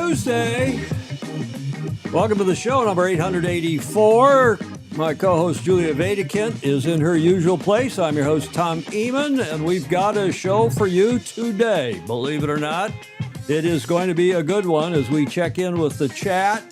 Tuesday. Welcome to the show, number 884. My co-host Julia Vatican is in her usual place. I'm your host, Tom Eamon, and we've got a show for you today. Believe it or not, it is going to be a good one as we check in with the chat.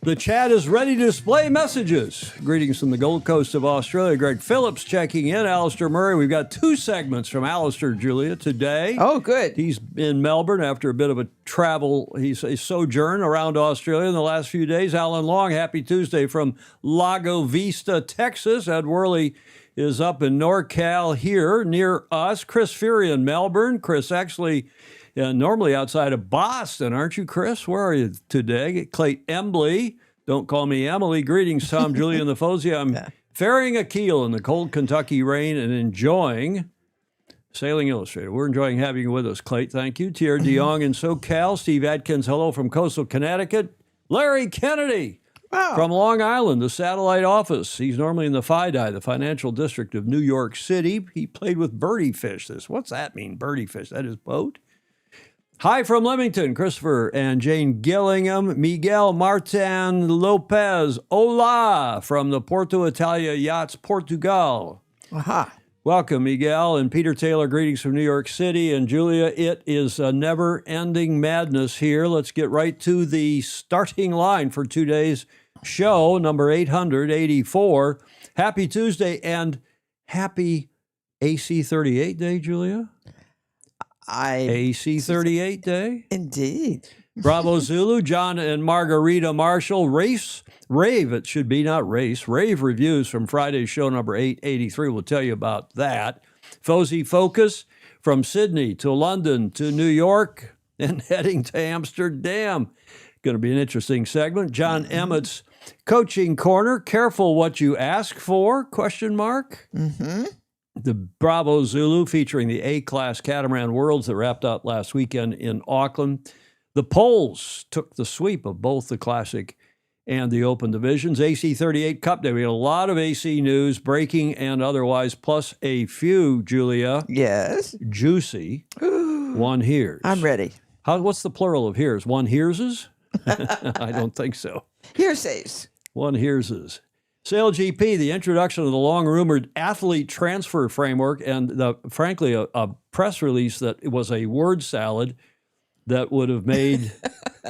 The chat is ready to display messages. Greetings from the Gold Coast of Australia. Greg Phillips checking in. Alistair Murray. We've got two segments from Alistair, Julia, today. Oh, good. He's in Melbourne after a bit of a travel. He's a sojourn around Australia in the last few days. Alan Long, happy Tuesday from Lago Vista, Texas. Ed Worley is up in NorCal here near us. Chris Fury in Melbourne. Chris actually... normally outside of Boston, aren't you, Chris? Where are you today? Clayton Embley. Don't call me Emily. Greetings, Tom, Julia, and the Fozy. I'm ferrying a keel in the cold Kentucky rain and enjoying Sailing Illustrated. We're enjoying having you with us, Clayton. Thank you. Tier DeYoung in SoCal. Steve Adkins, hello from coastal Connecticut. Larry Kennedy from Long Island, the satellite office. He's normally in the FIDI, the financial district of New York City. He played with Birdie Fish. What's that mean, Birdie Fish? That is boat? Hi from Leamington, Christopher and Jane Gillingham, Miguel Martin Lopez, hola from the Porto Italia Yachts, Portugal. Aha. Welcome, Miguel, and Peter Taylor, greetings from New York City. And Julia, it is a never-ending madness here. Let's get right to the starting line for today's show, number 884. Happy Tuesday and happy AC38 Day, Julia. AC38 Day. Indeed. Bravo Zulu, John and Margarita Marshall. Rave, it should be, not race. Rave reviews from Friday's show number 883. We'll tell you about that. Fozy Focus from Sydney to London to New York and heading to Amsterdam. Going to be an interesting segment. John Emmett's Coaching Corner. Careful what you ask for, question mark. Mm-hmm. The Bravo Zulu featuring the A-Class Catamaran Worlds that wrapped up last weekend in Auckland. The Poles took the sweep of both the Classic and the Open divisions. AC38 Cup Day. We had a lot of AC news, breaking and otherwise, plus a few, Julia. Yes. Juicy. One hears. I'm ready. What's the plural of hears? One hearses? I don't think so. Hearsays. One hearses. SailGP, the introduction of the long-rumored athlete transfer framework, and frankly, a press release that it was a word salad that would have made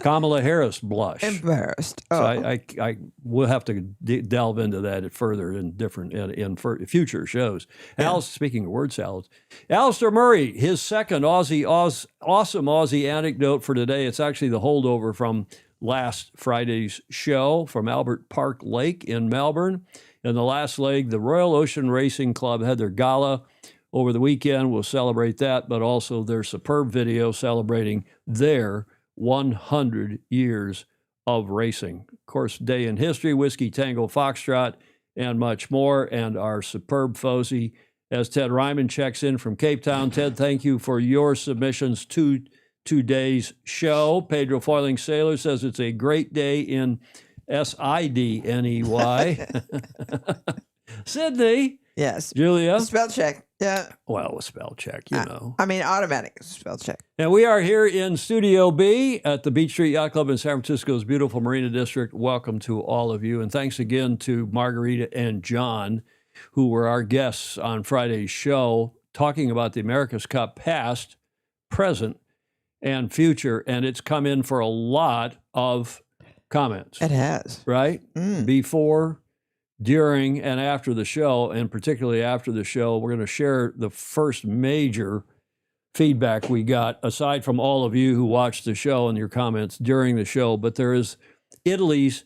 Kamala Harris blush. Embarrassed. So I will have to delve into that further in future shows. Yeah. Speaking of word salads, Alistair Murray, his second awesome Aussie anecdote for today. It's actually the holdover from last Friday's show from Albert Park Lake in Melbourne. In the last leg, the Royal Ocean Racing Club had their gala over the weekend. We'll celebrate that, but also their superb video celebrating their 100 years of racing. Of course, day in history, Whiskey Tango Foxtrot, and much more. And our superb Fozy, as Ted Ryman checks in from Cape Town. Ted, thank you for your submissions to today's show. Pedro Foiling Sailor says it's a great day in Sydney. Sydney. Yes. Julia. Spell check. Yeah. Well, a spell check, you know. I mean, automatic spell check. And we are here in Studio B at the Beach Street Yacht Club in San Francisco's beautiful Marina District. Welcome to all of you. And thanks again to Margarita and John, who were our guests on Friday's show, talking about the America's Cup past, present, and future. And it's come in for a lot of comments. It has. Right? Before, during, and after the show, and particularly after the show. We're going to share the first major feedback we got, aside from all of you who watched the show and your comments during the show. But there is Italy's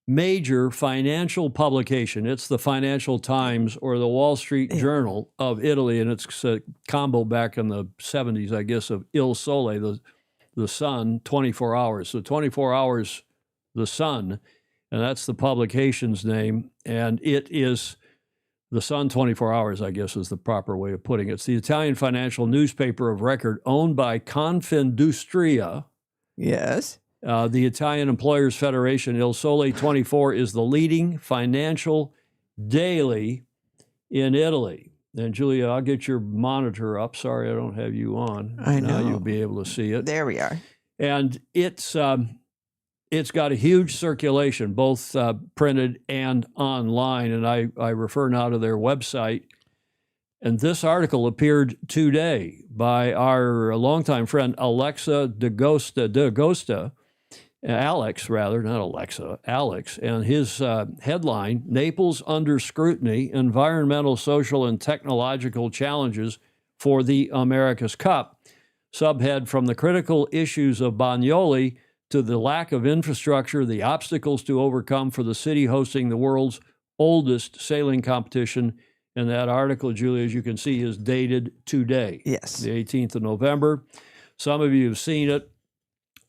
major financial publication. It's the Financial Times or the Wall Street Journal of Italy, and it's a combo back in the 70s, I guess, of Il Sole, the sun, 24 hours. So 24 hours, the sun, and that's the publication's name. And it is the Sun 24 Hours, I guess, is the proper way of putting it. It's the Italian financial newspaper of record owned by Confindustria. Yes. The Italian Employers Federation. Il Sole 24 is the leading financial daily in Italy. And Julia, I'll get your monitor up. Sorry, I don't have you on. I know. Now you'll be able to see it. There we are. And it's got a huge circulation, both printed and online. And I refer now to their website. And this article appeared today by our longtime friend Alexa DaGosta, Alex rather, not Alexa, Alex. And his headline, Naples Under Scrutiny, Environmental, Social, and Technological Challenges for the America's Cup. Subhead, From the Critical Issues of Bagnoli to the Lack of Infrastructure, the Obstacles to Overcome for the City Hosting the World's Oldest Sailing Competition. And that article, Julie, as you can see, is dated today, Yes. the 18th of November. Some of you have seen it.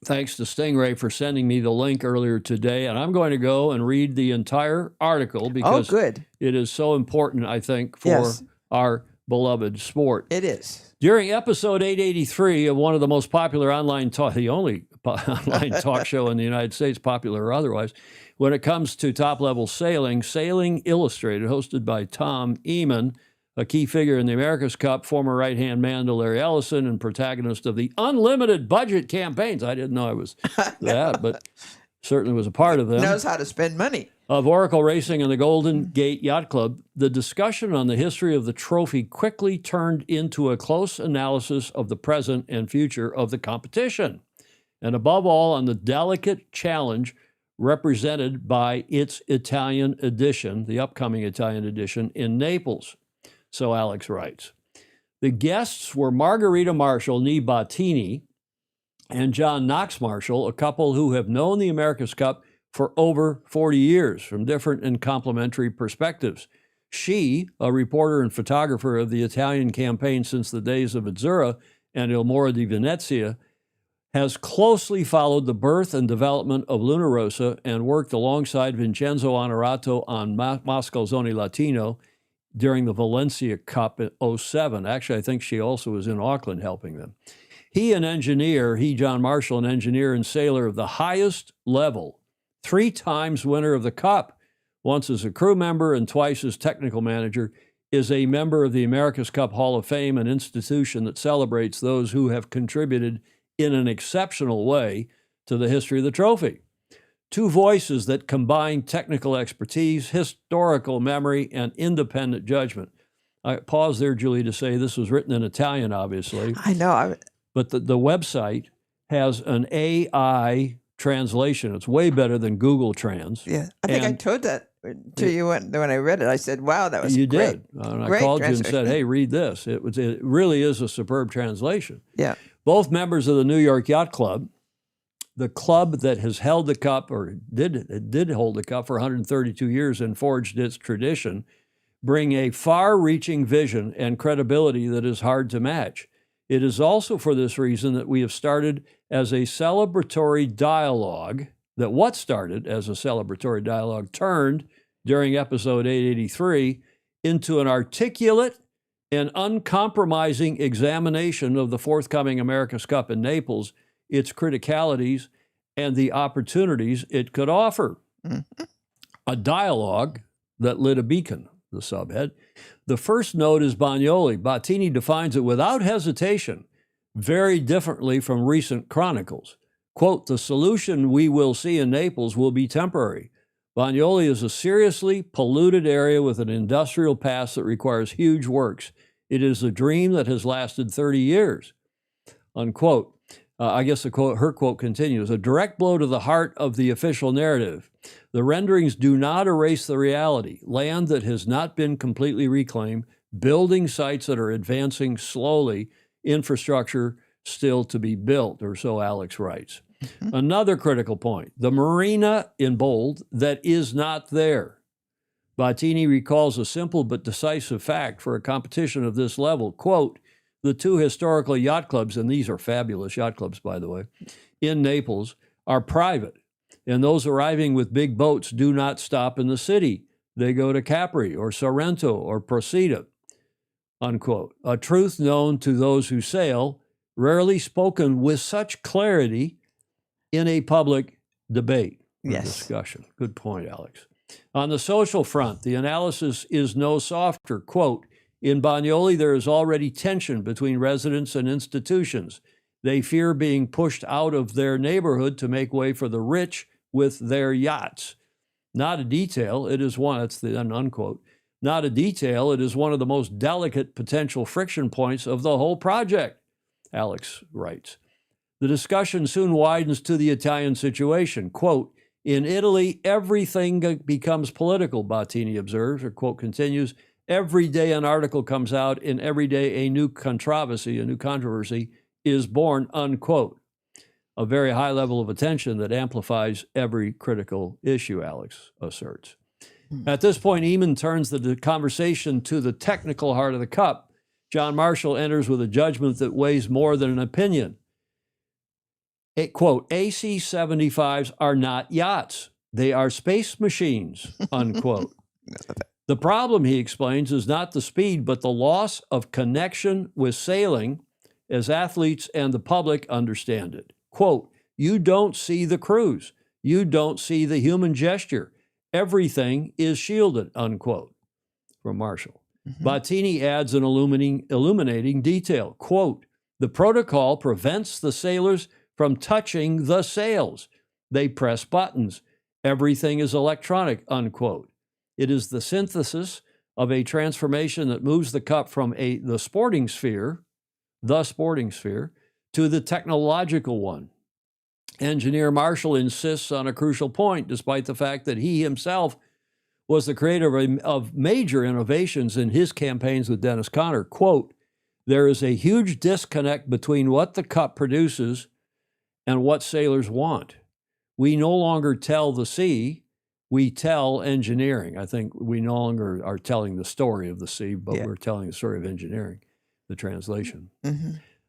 Thanks to Stingray for sending me the link earlier today. And I'm going to go and read the entire article because good. it is so important, I think, for Yes. our beloved sport. It is. During episode 883 of one of the most popular online talk, the only online talk show in the United States, popular or otherwise, when it comes to top-level sailing, Sailing Illustrated, hosted by Tom Eamon, a key figure in the America's Cup, former right-hand man to Larry Ellison, and protagonist of the unlimited budget campaigns. I didn't know I was that, but certainly was a part of them. Knows how to spend money. Of Oracle Racing and the Golden Gate Yacht Club, the discussion on the history of the trophy quickly turned into a close analysis of the present and future of the competition, and above all, on the delicate challenge represented by its Italian edition, the upcoming Italian edition, in Naples. So Alex writes, the guests were Margarita Marshall, nee Bottini, and John Knox Marshall, a couple who have known the America's Cup for over 40 years from different and complementary perspectives. She, a reporter and photographer of the Italian campaign since the days of Azzurra and Il Moro di Venezia, has closely followed the birth and development of Luna Rossa and worked alongside Vincenzo Onorato on Mascalzone Latino during the Valencia Cup in 2007. Actually, I think she also was in Auckland helping them. John Marshall, an engineer and sailor of the highest level, 3 times winner of the Cup, once as a crew member and twice as technical manager, is a member of the America's Cup Hall of Fame, an institution that celebrates those who have contributed in an exceptional way to the history of the trophy. 2 voices that combine technical expertise, historical memory, and independent judgment. I pause there, Julie, to say this was written in Italian, obviously. I know. But the website has an AI translation. It's way better than Google Trans. Yeah. I think I And- told that to you when I read it. I said, wow, that was You great. did. And I Great called you and said, translation. hey, read this. It really is a superb translation. Yeah. Both members of the New York Yacht Club, the club that has held the cup, or did hold the cup for 132 years and forged its tradition, bring a far-reaching vision and credibility that is hard to match. It is also for this reason that we have started as a celebratory dialogue, that what started as a celebratory dialogue turned during episode 883 into an articulate and uncompromising examination of the forthcoming America's Cup in Naples, its criticalities, and the opportunities it could offer. Mhm. A dialogue that lit a beacon, the subhead. The first note is Bagnoli. Bottini defines it without hesitation, very differently from recent chronicles. Quote, the solution we will see in Naples will be temporary. Bagnoli is a seriously polluted area with an industrial past that requires huge works. It is a dream that has lasted 30 years, unquote. I guess her quote continues, a direct blow to the heart of the official narrative. The renderings do not erase the reality. Land that has not been completely reclaimed, building sites that are advancing slowly, infrastructure still to be built, or so Alex writes. Mhm. Another critical point, the marina, in bold, that is not there. Bottini recalls a simple but decisive fact for a competition of this level. Quote, the 2 historical yacht clubs, and these are fabulous yacht clubs, by the way, in Naples, are private, and those arriving with big boats do not stop in the city. They go to Capri or Sorrento or Procida, unquote. A truth known to those who sail, rarely spoken with such clarity in a public debate or Yes. discussion. Good point, Alex. On the social front, the analysis is no softer. Quote, in Bagnoli, there is already tension between residents and institutions. They fear being pushed out of their neighborhood to make way for the rich with their yachts. Not a detail, it is one, that's the unquote. Not a detail, it is one of the most delicate potential friction points of the whole project, Alex writes. The discussion soon widens to the Italian situation. Quote, in Italy, everything becomes political, Bottini observes, or quote continues, every day an article comes out, and every day a new controversy is born, unquote. A very high level of attention that amplifies every critical issue, Alex asserts. At this point, Eamon turns the conversation to the technical heart of the cup. John Marshall enters with a judgment that weighs more than an opinion. Quote, AC-75s are not yachts. They are space machines, unquote. The problem, he explains, is not the speed, but the loss of connection with sailing as athletes and the public understand it. Quote, you don't see the cruise. You don't see the human gesture. Everything is shielded, unquote, from Marshall. Bottini adds an illuminating detail. Quote, the protocol prevents the sailors from touching the sails. They press buttons. Everything is electronic, unquote. It is the synthesis of a transformation that moves the cup from the sporting sphere, to the technological one. Engineer Marshall insists on a crucial point, despite the fact that he himself was the creator of major innovations in his campaigns with Dennis Conner. Quote, there is a huge disconnect between what the cup produces and what sailors want. We no longer tell the sea, we tell engineering. I think we no longer are telling the story of the sea, but we're telling the story of engineering, the translation.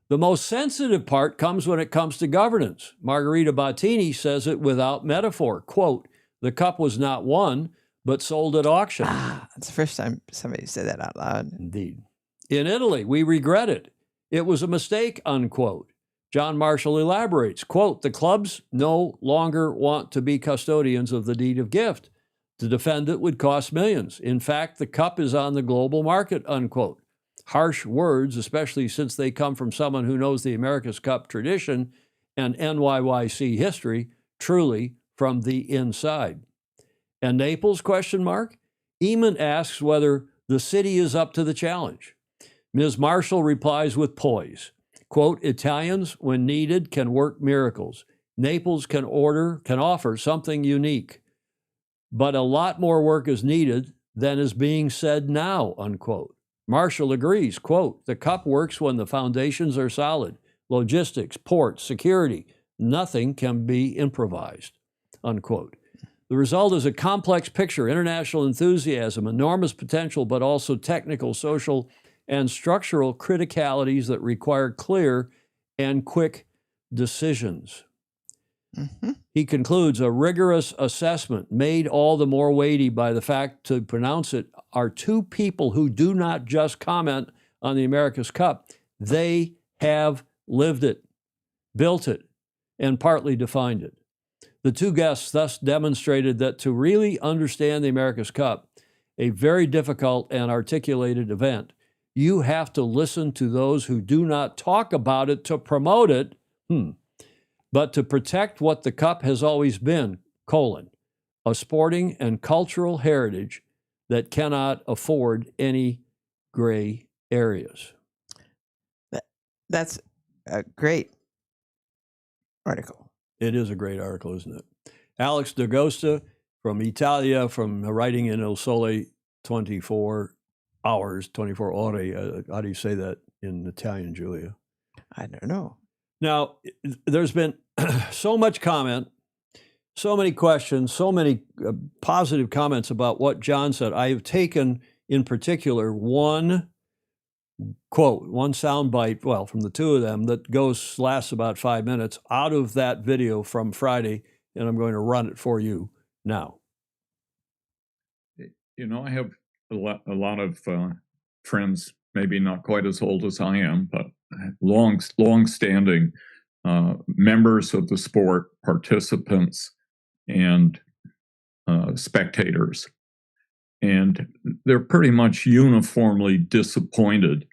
The most sensitive part comes when it comes to governance. Margherita Bottini says it without metaphor. Quote, the cup was not won, but sold at auction. That's the first time somebody said that out loud. Indeed. In Italy, we regret it. It was a mistake, unquote. John Marshall elaborates, quote, the clubs no longer want to be custodians of the deed of gift. To defend it would cost millions. In fact, the cup is on the global market, unquote. Harsh words, especially since they come from someone who knows the America's Cup tradition and NYYC history truly from the inside. And Naples, question mark? Eamon asks whether the city is up to the challenge. Ms. Marshall replies with poise. Quote, Italians, when needed, can work miracles. Naples can offer something unique. But a lot more work is needed than is being said now, unquote. Marshall agrees, quote, the cup works when the foundations are solid. Logistics, ports, security, nothing can be improvised, unquote. The result is a complex picture, international enthusiasm, enormous potential, but also technical, social, and structural criticalities that require clear and quick decisions. He concludes, a rigorous assessment made all the more weighty by the fact, to pronounce it, are two people who do not just comment on the America's Cup. They have lived it, built it, and partly defined it. The two guests thus demonstrated that to really understand the America's Cup, a very difficult and articulated event, you have to listen to those who do not talk about it to promote it, but to protect what the cup has always been, a sporting and cultural heritage that cannot afford any gray areas. That's a great article. It is a great article, isn't it? Alex D'Agosta from Italia, from writing in Il Sole 24 ore. How do you say that in Italian, Julia? I don't know. Now, there's been so much comment, so many questions, so many positive comments about what John said. I have taken, in particular, one quote, one soundbite, well, from the two of them that lasts about 5 minutes out of that video from Friday, and I'm going to run it for you now. You know, I have a lot of friends, maybe not quite as old as I am, but long-standing members of the sport, participants, and spectators. And they're pretty much uniformly disappointed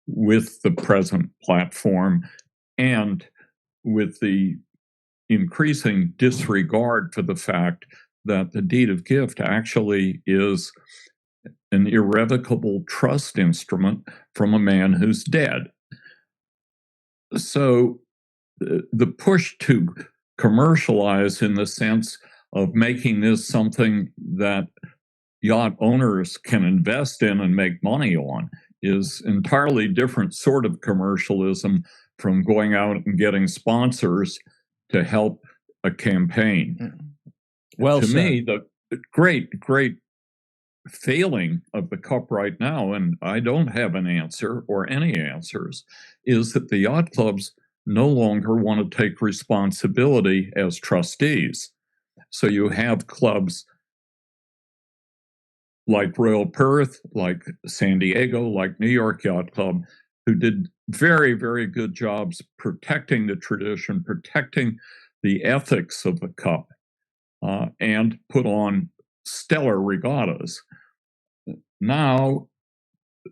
with the present platform and with the increasing disregard for the fact that the deed of gift actually is an irrevocable trust instrument from a man who's dead. So the push to commercialize in the sense of making this something that yacht owners can invest in and make money on is entirely different sort of commercialism from going out and getting sponsors to help a campaign. Well to said. me, the great failing of the Cup right now, and I don't have an answer or any answers, is that the yacht clubs no longer want to take responsibility as trustees. So you have clubs like Royal Perth, like San Diego, like New York Yacht Club, who did very, very good jobs protecting the tradition, protecting the ethics of the Cup, and put on stellar regattas. Now,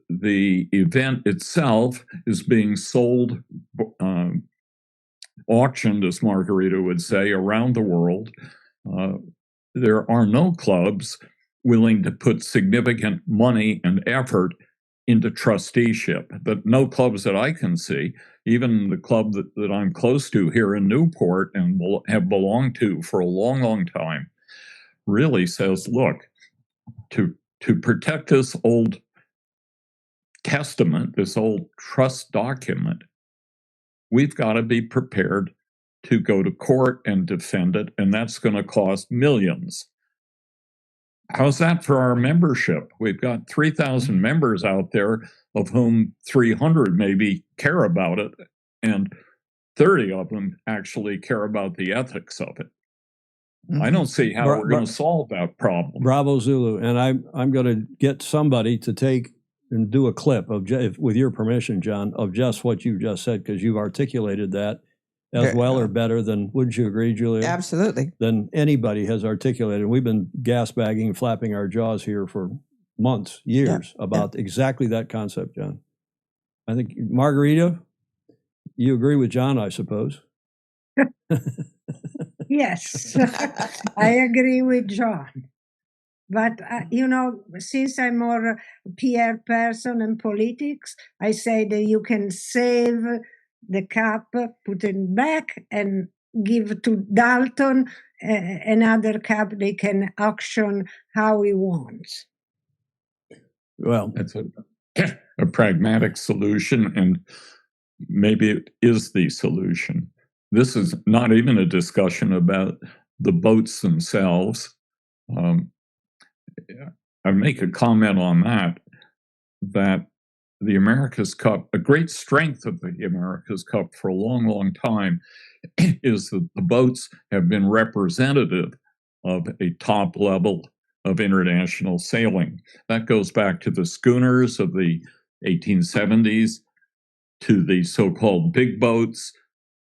the event itself is being sold, auctioned, as Margarita would say, around the world. There are no clubs willing to put significant money and effort into trusteeship, but no clubs that I can see, even the club that I'm close to here in Newport and have belonged to for a long, long time, really says, look, to protect this old testament, this old trust document, we've got to be prepared to go to court and defend it, and that's going to cost millions. How's that for our membership? We've got 3,000 members out there, of whom 300 maybe care about it, and 30 of them actually care about the ethics of it. I don't see how we're going to solve that problem. Bravo Zulu. And I'm going to get somebody to take and do a clip of, with your permission, John, of just what you just said, because you've articulated that as well or better than, wouldn't you agree, Julia? Absolutely. Than anybody has articulated. We've been gasbagging, flapping our jaws here for months, years about exactly that concept, John. I think, Margarita, you agree with John, I suppose. Yes, I agree with John. But, since I'm more PR person and politics, I say that you can save the Cup, put it back, and give to Dalton another Cup they can auction how he wants. Well, that's a pragmatic solution, and maybe it is the solution. This is not even a discussion about the boats themselves. I make a comment on that the America's Cup, a great strength of the America's Cup for a long, long time, is that the boats have been representative of a top level of international sailing. That goes back to the schooners of the 1870s, to the so-called big boats,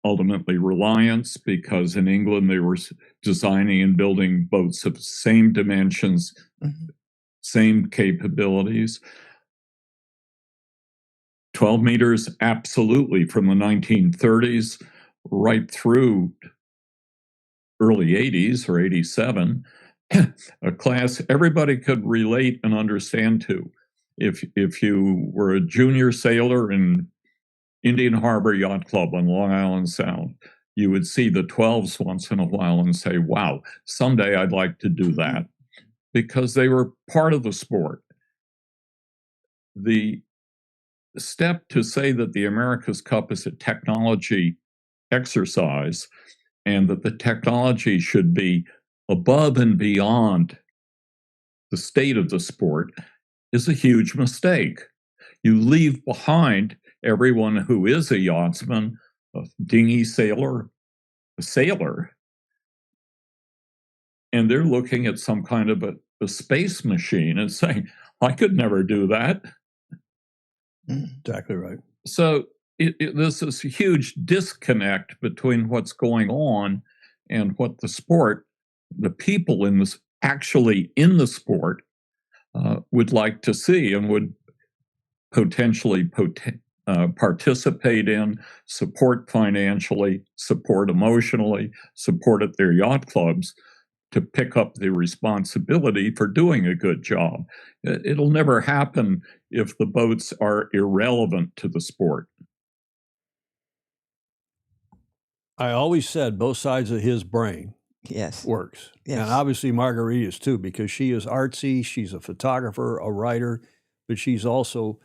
ultimately Reliance, because in England they were designing and building boats of same dimensions, same capabilities. 12 meters, absolutely, from the 1930s right through early 80s or 87, a class everybody could relate and understand to. If you were a junior sailor in Indian Harbor Yacht Club on Long Island Sound, you would see the 12s once in a while and say, wow, someday I'd like to do that, because they were part of the sport. The step to say that the America's Cup is a technology exercise and that the technology should be above and beyond the state of the sport is a huge mistake. You leave behind everyone who is a yachtsman, a dinghy sailor, a sailor, and they're looking at some kind of a space machine and saying, I could never do that. Exactly right. So there's this huge disconnect between what's going on and what the sport, the people in this actually in the sport, would like to see and would potentially participate in, support financially, support emotionally, support at their yacht clubs to pick up the responsibility for doing a good job. It'll never happen if the boats are irrelevant to the sport. I always said both sides of his brain Yes. works. Yes. And obviously Margarita's too, because she is artsy, she's a photographer, a writer, but she's also,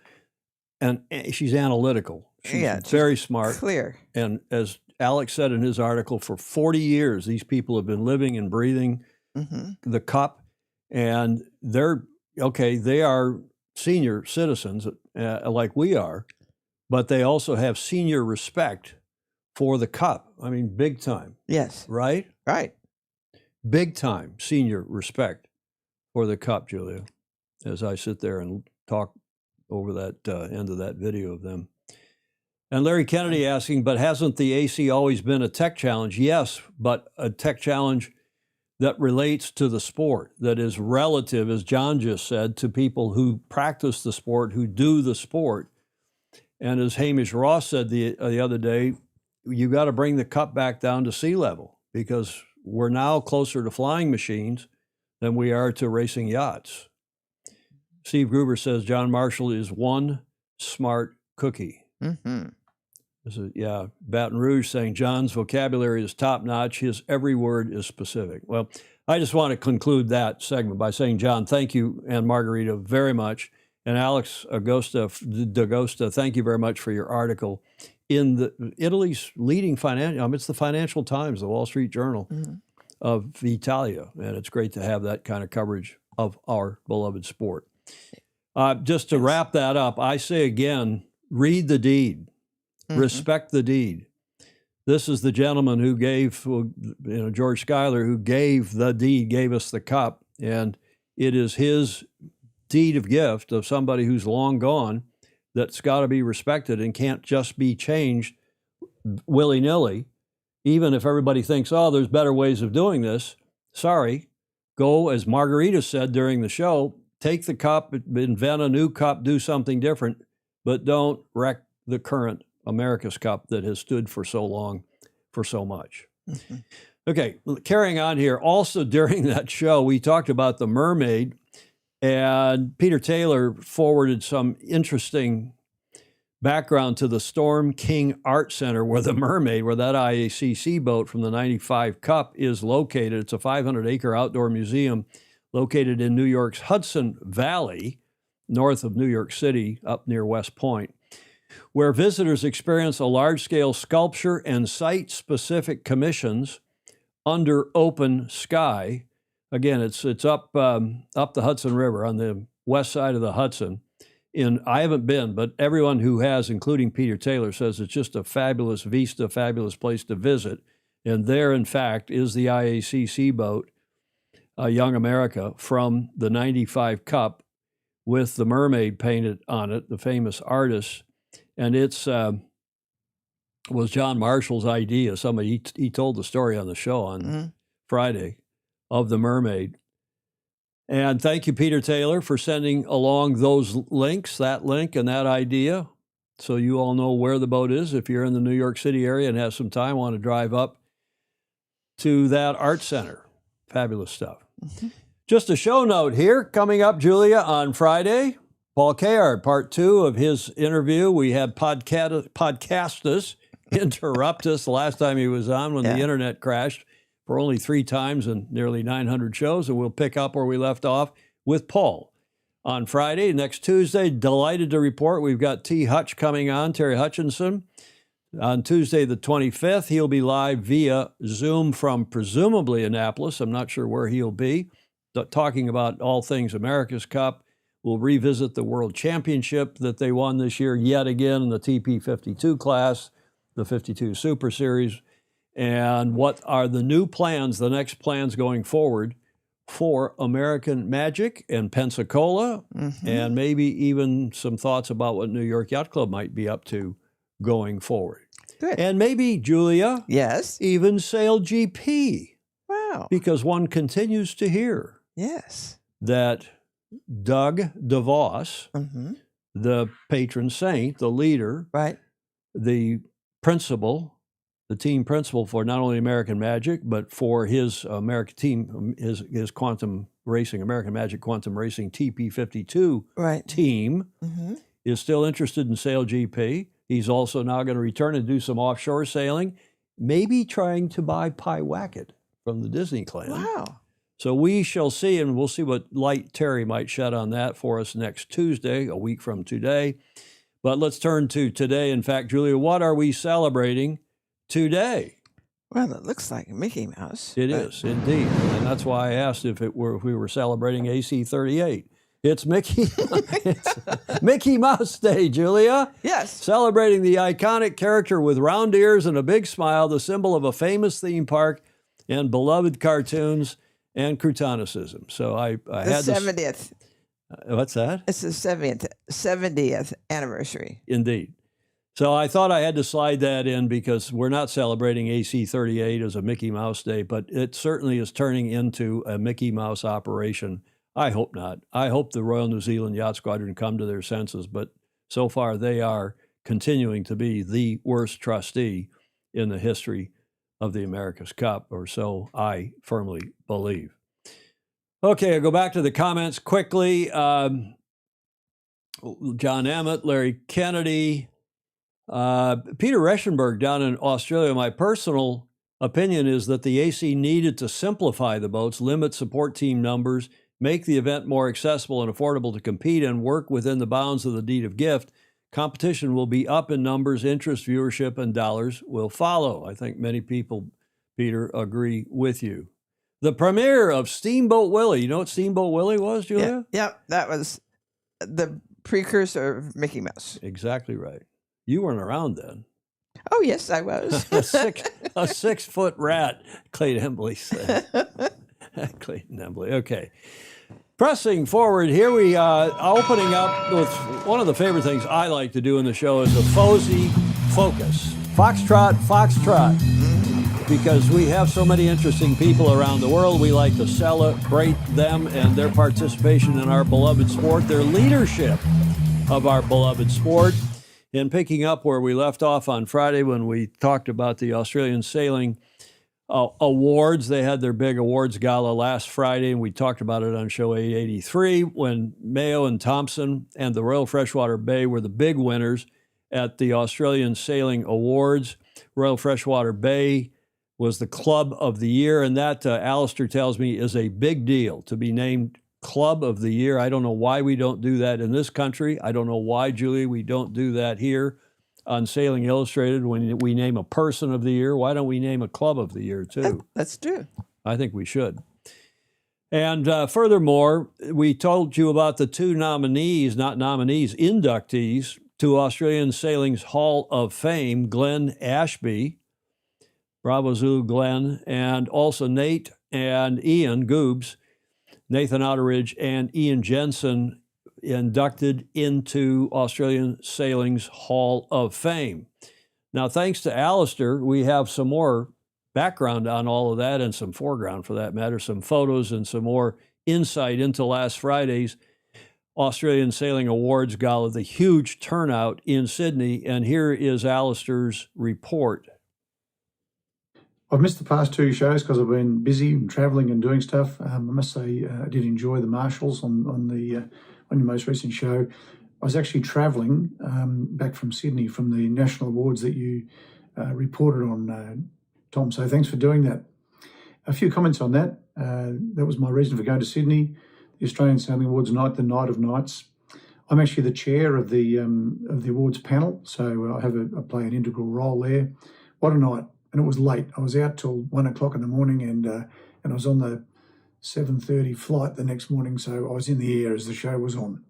and she's analytical. She's Yeah, very smart. Clear. And as Alex said in his article, for 40 years, these people have been living and breathing the cup, and they are senior citizens like we are, but they also have senior respect for the cup. I mean, big time, Yes. right? Right. Big time senior respect for the cup, Julia, as I sit there and talk over that end of that video of them. And Larry Kennedy asking, but hasn't the AC always been a tech challenge? Yes, but a tech challenge that relates to the sport, that is relative, as John just said, to people who practice the sport, who do the sport. And as Hamish Ross said the other day, you got to bring the cup back down to sea level, because we're now closer to flying machines than we are to racing yachts. Steve Gruber says John Marshall is one smart cookie. Baton Rouge saying John's vocabulary is top notch. His every word is specific. Well, I just want to conclude that segment by saying, John, thank you and Margarita very much. And Alex D'Agosta, thank you very much for your article in Italy's leading financial, it's the Financial Times, the Wall Street Journal of Italia. And it's great to have that kind of coverage of our beloved sport. Just to wrap that up, I say again, read the deed. Respect the deed. This is the gentleman who gave, George Schuyler, who gave the deed, gave us the cup, and it is his deed of gift of somebody who's long gone that's got to be respected and can't just be changed willy-nilly, even if everybody thinks, oh, there's better ways of doing this. Sorry, go, as Margarita said during the show, take the cup, invent a new cup, do something different, but don't wreck the current America's Cup that has stood for so long, for so much. Okay, carrying on here. Also during that show, we talked about the Mermaid, and Peter Taylor forwarded some interesting background to the Storm King Art Center, where the Mermaid, where that IACC boat from the 95 Cup is located. It's a 500-acre outdoor museum located in New York's Hudson Valley, north of New York City, up near West Point, where visitors experience a large-scale sculpture and site-specific commissions under open sky. Again, it's up the Hudson River on the west side of the Hudson. I haven't been, but everyone who has, including Peter Taylor, says it's just a fabulous vista, fabulous place to visit. And there, in fact, is the IACC boat, Young America, from the 95 Cup with the Mermaid painted on it, the famous artist. And it's was John Marshall's idea. He told the story on the show on Friday of the Mermaid. And thank you, Peter Taylor, for sending along those links, that link and that idea, so you all know where the boat is. If you're in the New York City area and have some time, want to drive up to that art center. Fabulous stuff. Just a show note here, coming up, Julia, on Friday, Paul Kayard, part 2 of his interview. We had Podcastus interrupt us the last time he was on when the internet crashed for only 3 times and nearly 900 shows, and we'll pick up where we left off with Paul on Friday. Next Tuesday, delighted to report we've got T. Hutch coming on, Terry Hutchinson. On Tuesday the 25th, he'll be live via Zoom from presumably Annapolis. I'm not sure where he'll be, talking about all things America's Cup. We'll revisit the World Championship that they won this year yet again in the TP52 class, the 52 Super Series, and what are the new plans, the next plans going forward for American Magic and Pensacola, and maybe even some thoughts about what New York Yacht Club might be up to going forward. Good. And maybe, Julia, Yes. even Sail GP, Wow. because one continues to hear Yes. that Doug DeVos, the patron saint, the leader, Right. the principal, the team principal for not only American Magic, but for his American team, his quantum racing, American Magic Quantum Racing TP52 Right. team, Mm-hmm. is still interested in Sail GP. He's also now going to return and do some offshore sailing, maybe trying to buy Pyewacket from the Disney clan. Wow. So we shall see, and we'll see what light Terry might shed on that for us next Tuesday, a week from today. But let's turn to today. In fact, Julia, what are we celebrating today? Well, it looks like Mickey Mouse. It but- is indeed, and that's why I asked if we were celebrating AC38. It's Mickey Mouse Day, Julia. Yes. Celebrating the iconic character with round ears and a big smile, the symbol of a famous theme park and beloved cartoons and Croutonicism. So I The had this. 70th. What's that? It's the 70th anniversary. Indeed. So I thought I had to slide that in because we're not celebrating AC38 as a Mickey Mouse Day, but it certainly is turning into a Mickey Mouse operation. I hope not. I hope the Royal New Zealand Yacht Squadron come to their senses, but so far they are continuing to be the worst trustee in the history of the America's Cup, or so I firmly believe. Okay, I'll go back to the comments quickly. John Emmett, Larry Kennedy, Peter Reschenberg down in Australia. My personal opinion is that the AC needed to simplify the boats, limit support team numbers, make the event more accessible and affordable to compete, and work within the bounds of the deed of gift. Competition will be up in numbers, interest, viewership, and dollars will follow. I think many people, Peter, agree with you. The premiere of Steamboat Willie. You know what Steamboat Willie was, Julia? Yeah, that was the precursor of Mickey Mouse. Exactly right. You weren't around then. Oh, yes, I was. a 6-foot rat, Clayton Embley said. Clayton Embley. Okay. Pressing forward here, we opening up with one of the favorite things I like to do in the show is the Fozy Focus. Foxtrot, because we have so many interesting people around the world. We like to celebrate them and their participation in our beloved sport, their leadership of our beloved sport. In picking up where we left off on Friday when we talked about the Australian Sailing Awards. They had their big awards gala last Friday, and we talked about it on show 883 when Mayo and Thompson and the Royal Freshwater Bay were the big winners at the Australian Sailing Awards. Royal Freshwater Bay was the Club of the Year, and that, Alistair tells me, is a big deal to be named Club of the Year. I don't know why we don't do that in this country. I don't know why, Julie, we don't do that here on Sailing Illustrated when we name a Person of the Year. Why don't we name a Club of the Year, too? That's true. I think we should. And furthermore, we told you about the two nominees, not nominees, inductees to Australian Sailing's Hall of Fame, Glenn Ashby, Bravo Zulu Glenn, and also Nate and Ian Goobs, Nathan Outeridge and Ian Jensen, inducted into Australian Sailing's Hall of Fame. Now, thanks to Alistair, we have some more background on all of that and some foreground for that matter, some photos and some more insight into last Friday's Australian Sailing Awards Gala, the huge turnout in Sydney. And here is Alistair's report. I've missed the past two shows because I've been busy and travelling and doing stuff. I must say I did enjoy the marshals on your most recent show. I was actually travelling back from Sydney from the national awards that you reported on, Tom. So thanks for doing that. A few comments on that. That was my reason for going to Sydney. The Australian Sailing Awards night, the night of nights. I'm actually the chair of the awards panel, so I play an integral role there. What a night! And it was late. I was out till 1 o'clock in the morning, and I was on the 7:30 flight the next morning, so I was in the air as the show was on.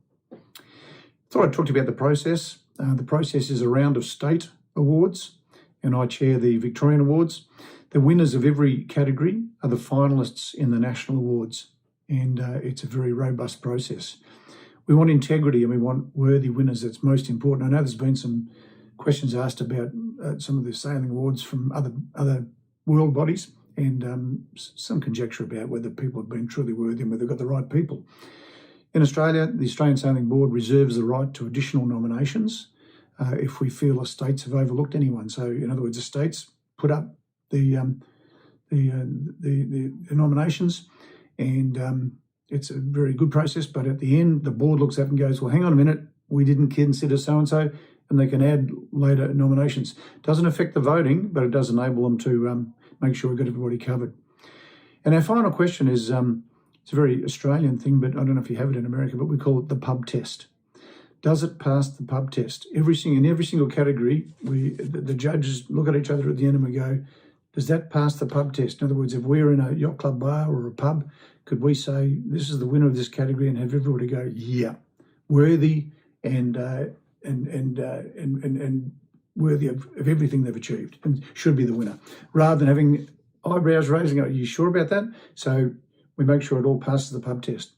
Thought I'd talk to you about the process. The process is a round of state awards, and I chair the Victorian Awards. The winners of every category are the finalists in the national awards, and it's a very robust process. We want integrity and we want worthy winners. That's most important. I know there's been some questions asked about some of the sailing awards from other world bodies, and some conjecture about whether people have been truly worthy and whether they've got the right people. In Australia, the Australian Sailing Board reserves the right to additional nominations if we feel the states have overlooked anyone. So, in other words, the states put up the nominations, and it's a very good process. But at the end, the board looks at it and goes, "Well, hang on a minute, we didn't consider so and so," and they can add later nominations. Doesn't affect the voting, but it does enable them to make sure we've got everybody covered. And our final question is, it's a very Australian thing, but I don't know if you have it in America, but we call it the pub test. Does it pass the pub test? In every single category, the judges look at each other at the end and we go, does that pass the pub test? In other words, if we're in a yacht club bar or a pub, could we say, this is the winner of this category, and have everybody go, yeah, worthy and worthy of everything they've achieved and should be the winner, rather than having eyebrows raising, are you sure about that? So we make sure it all passes the pub test.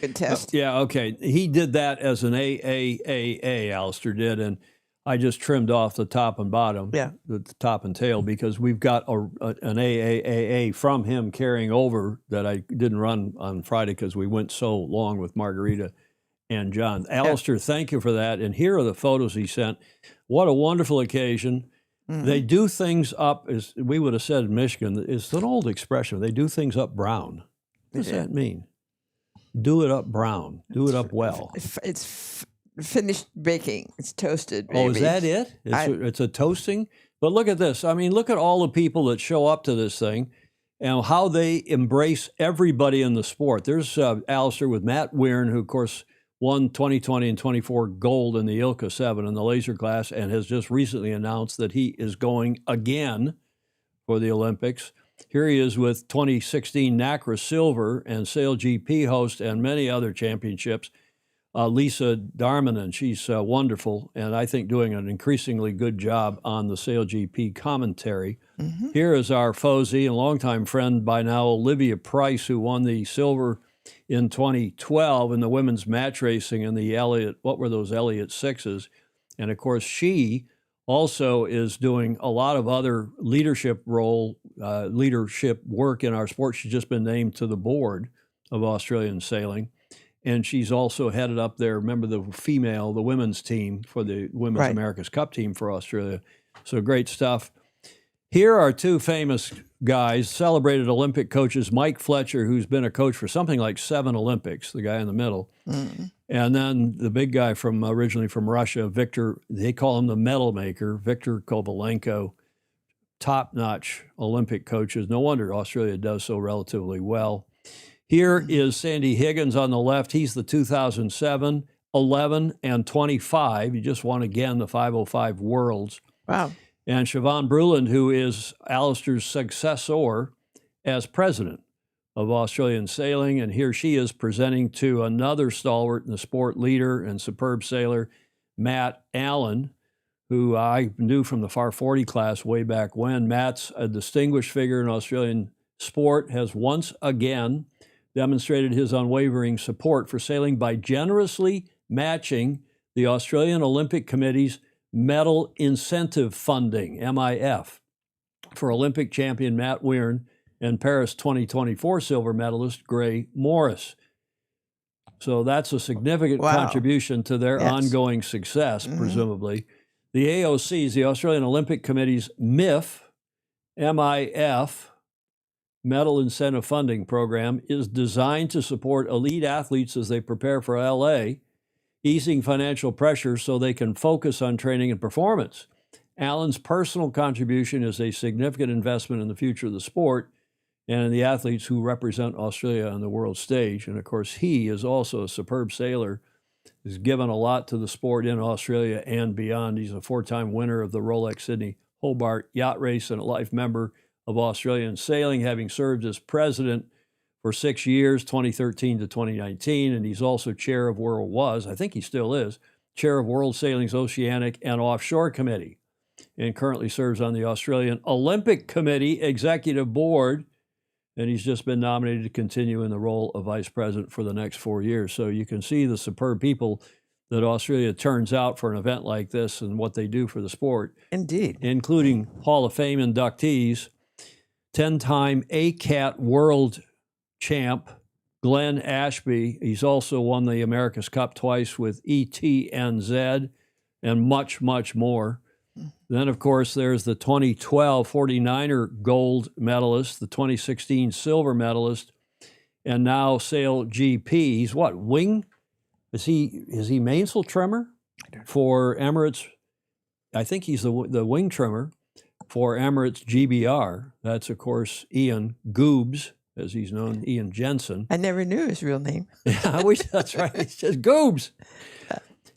Good test. Yeah, okay. He did that as an AAAA, Alistair did, and I just trimmed off the top and bottom, the top and tail, because we've got an AAAA from him carrying over that I didn't run on Friday because we went so long with Margarita and John. Alistair, thank you for that. And here are the photos he sent. What a wonderful occasion. Mm-hmm. They do things up, as we would have said in Michigan, it's an old expression. They do things up brown. What does that mean? Do it up brown. Do it up well. It's finished baking. It's toasted, baby. Oh, is that it? It's a toasting? But look at this. I mean, look at all the people that show up to this thing and how they embrace everybody in the sport. There's Alistair with Matt Weirn, who, of course, won 2020 and 24 gold in the ILCA 7 in the laser class and has just recently announced that he is going again for the Olympics. Here he is with 2016 NACRA silver and Sail GP host and many other championships. Lisa Darmanin, she's wonderful, and I think doing an increasingly good job on the Sail GP commentary. Mm-hmm. Here is our foesy and longtime friend by now, Olivia Price, who won the silver in 2012 in the women's match racing in the Elliott, what were those Elliott 6s? And of course, she also is doing a lot of other leadership work in our sport. She's just been named to the board of Australian Sailing. And she's also headed up there, remember the women's team for the Women's America's Cup team for Australia. So great stuff. Here are two famous guys, celebrated Olympic coaches, Mike Fletcher, who's been a coach for something like 7 Olympics, the guy in the middle. Mm-hmm. And then the big guy originally from Russia, Victor, they call him the medal maker, Victor Kovalenko, top-notch Olympic coaches. No wonder Australia does so relatively well. Here is Sandy Higgins on the left. He's the 2007, 11, and 25. He just won again the 505 Worlds. Wow. And Siobhan Bruland, who is Alistair's successor as president of Australian Sailing. And here she is presenting to another stalwart in the sport, leader and superb sailor, Matt Allen, who I knew from the Far 40 class way back when. Matt's a distinguished figure in Australian sport, has once again demonstrated his unwavering support for sailing by generously matching the Australian Olympic Committee's Medal Incentive Funding, MIF, for Olympic champion Matt Weirn and Paris 2024 silver medalist Gray Morris. So that's a significant contribution to their ongoing success, presumably. The AOC's, the Australian Olympic Committee's MIF, Medal Incentive Funding Program, is designed to support elite athletes as they prepare for LA, easing financial pressure so they can focus on training and performance. Allen's personal contribution is a significant investment in the future of the sport and in the athletes who represent Australia on the world stage. And of course, he is also a superb sailor. He's given a lot to the sport in Australia and beyond. He's a 4-time winner of the Rolex Sydney Hobart Yacht Race and a life member of Australian Sailing, having served as president for 6 years, 2013 to 2019, and he's also chair of I think he still is, chair of World Sailing's Oceanic and Offshore Committee, and currently serves on the Australian Olympic Committee Executive Board, and he's just been nominated to continue in the role of vice president for the next 4 years. So you can see the superb people that Australia turns out for an event like this and what they do for the sport. Indeed. Including Hall of Fame inductees, 10-time ACAT World Champ Glenn Ashby. He's also won the America's Cup twice with ETNZ and much, much more. Then, of course, there's the 2012 49er gold medalist, the 2016 silver medalist, and now Sail GP. He's what, wing? Is he mainsail trimmer for Emirates? I think he's the wing trimmer for Emirates GBR. That's, of course, Ian Goobs, as he's known, Ian Jensen. I never knew his real name. Yeah, that's right. It's just Goobs.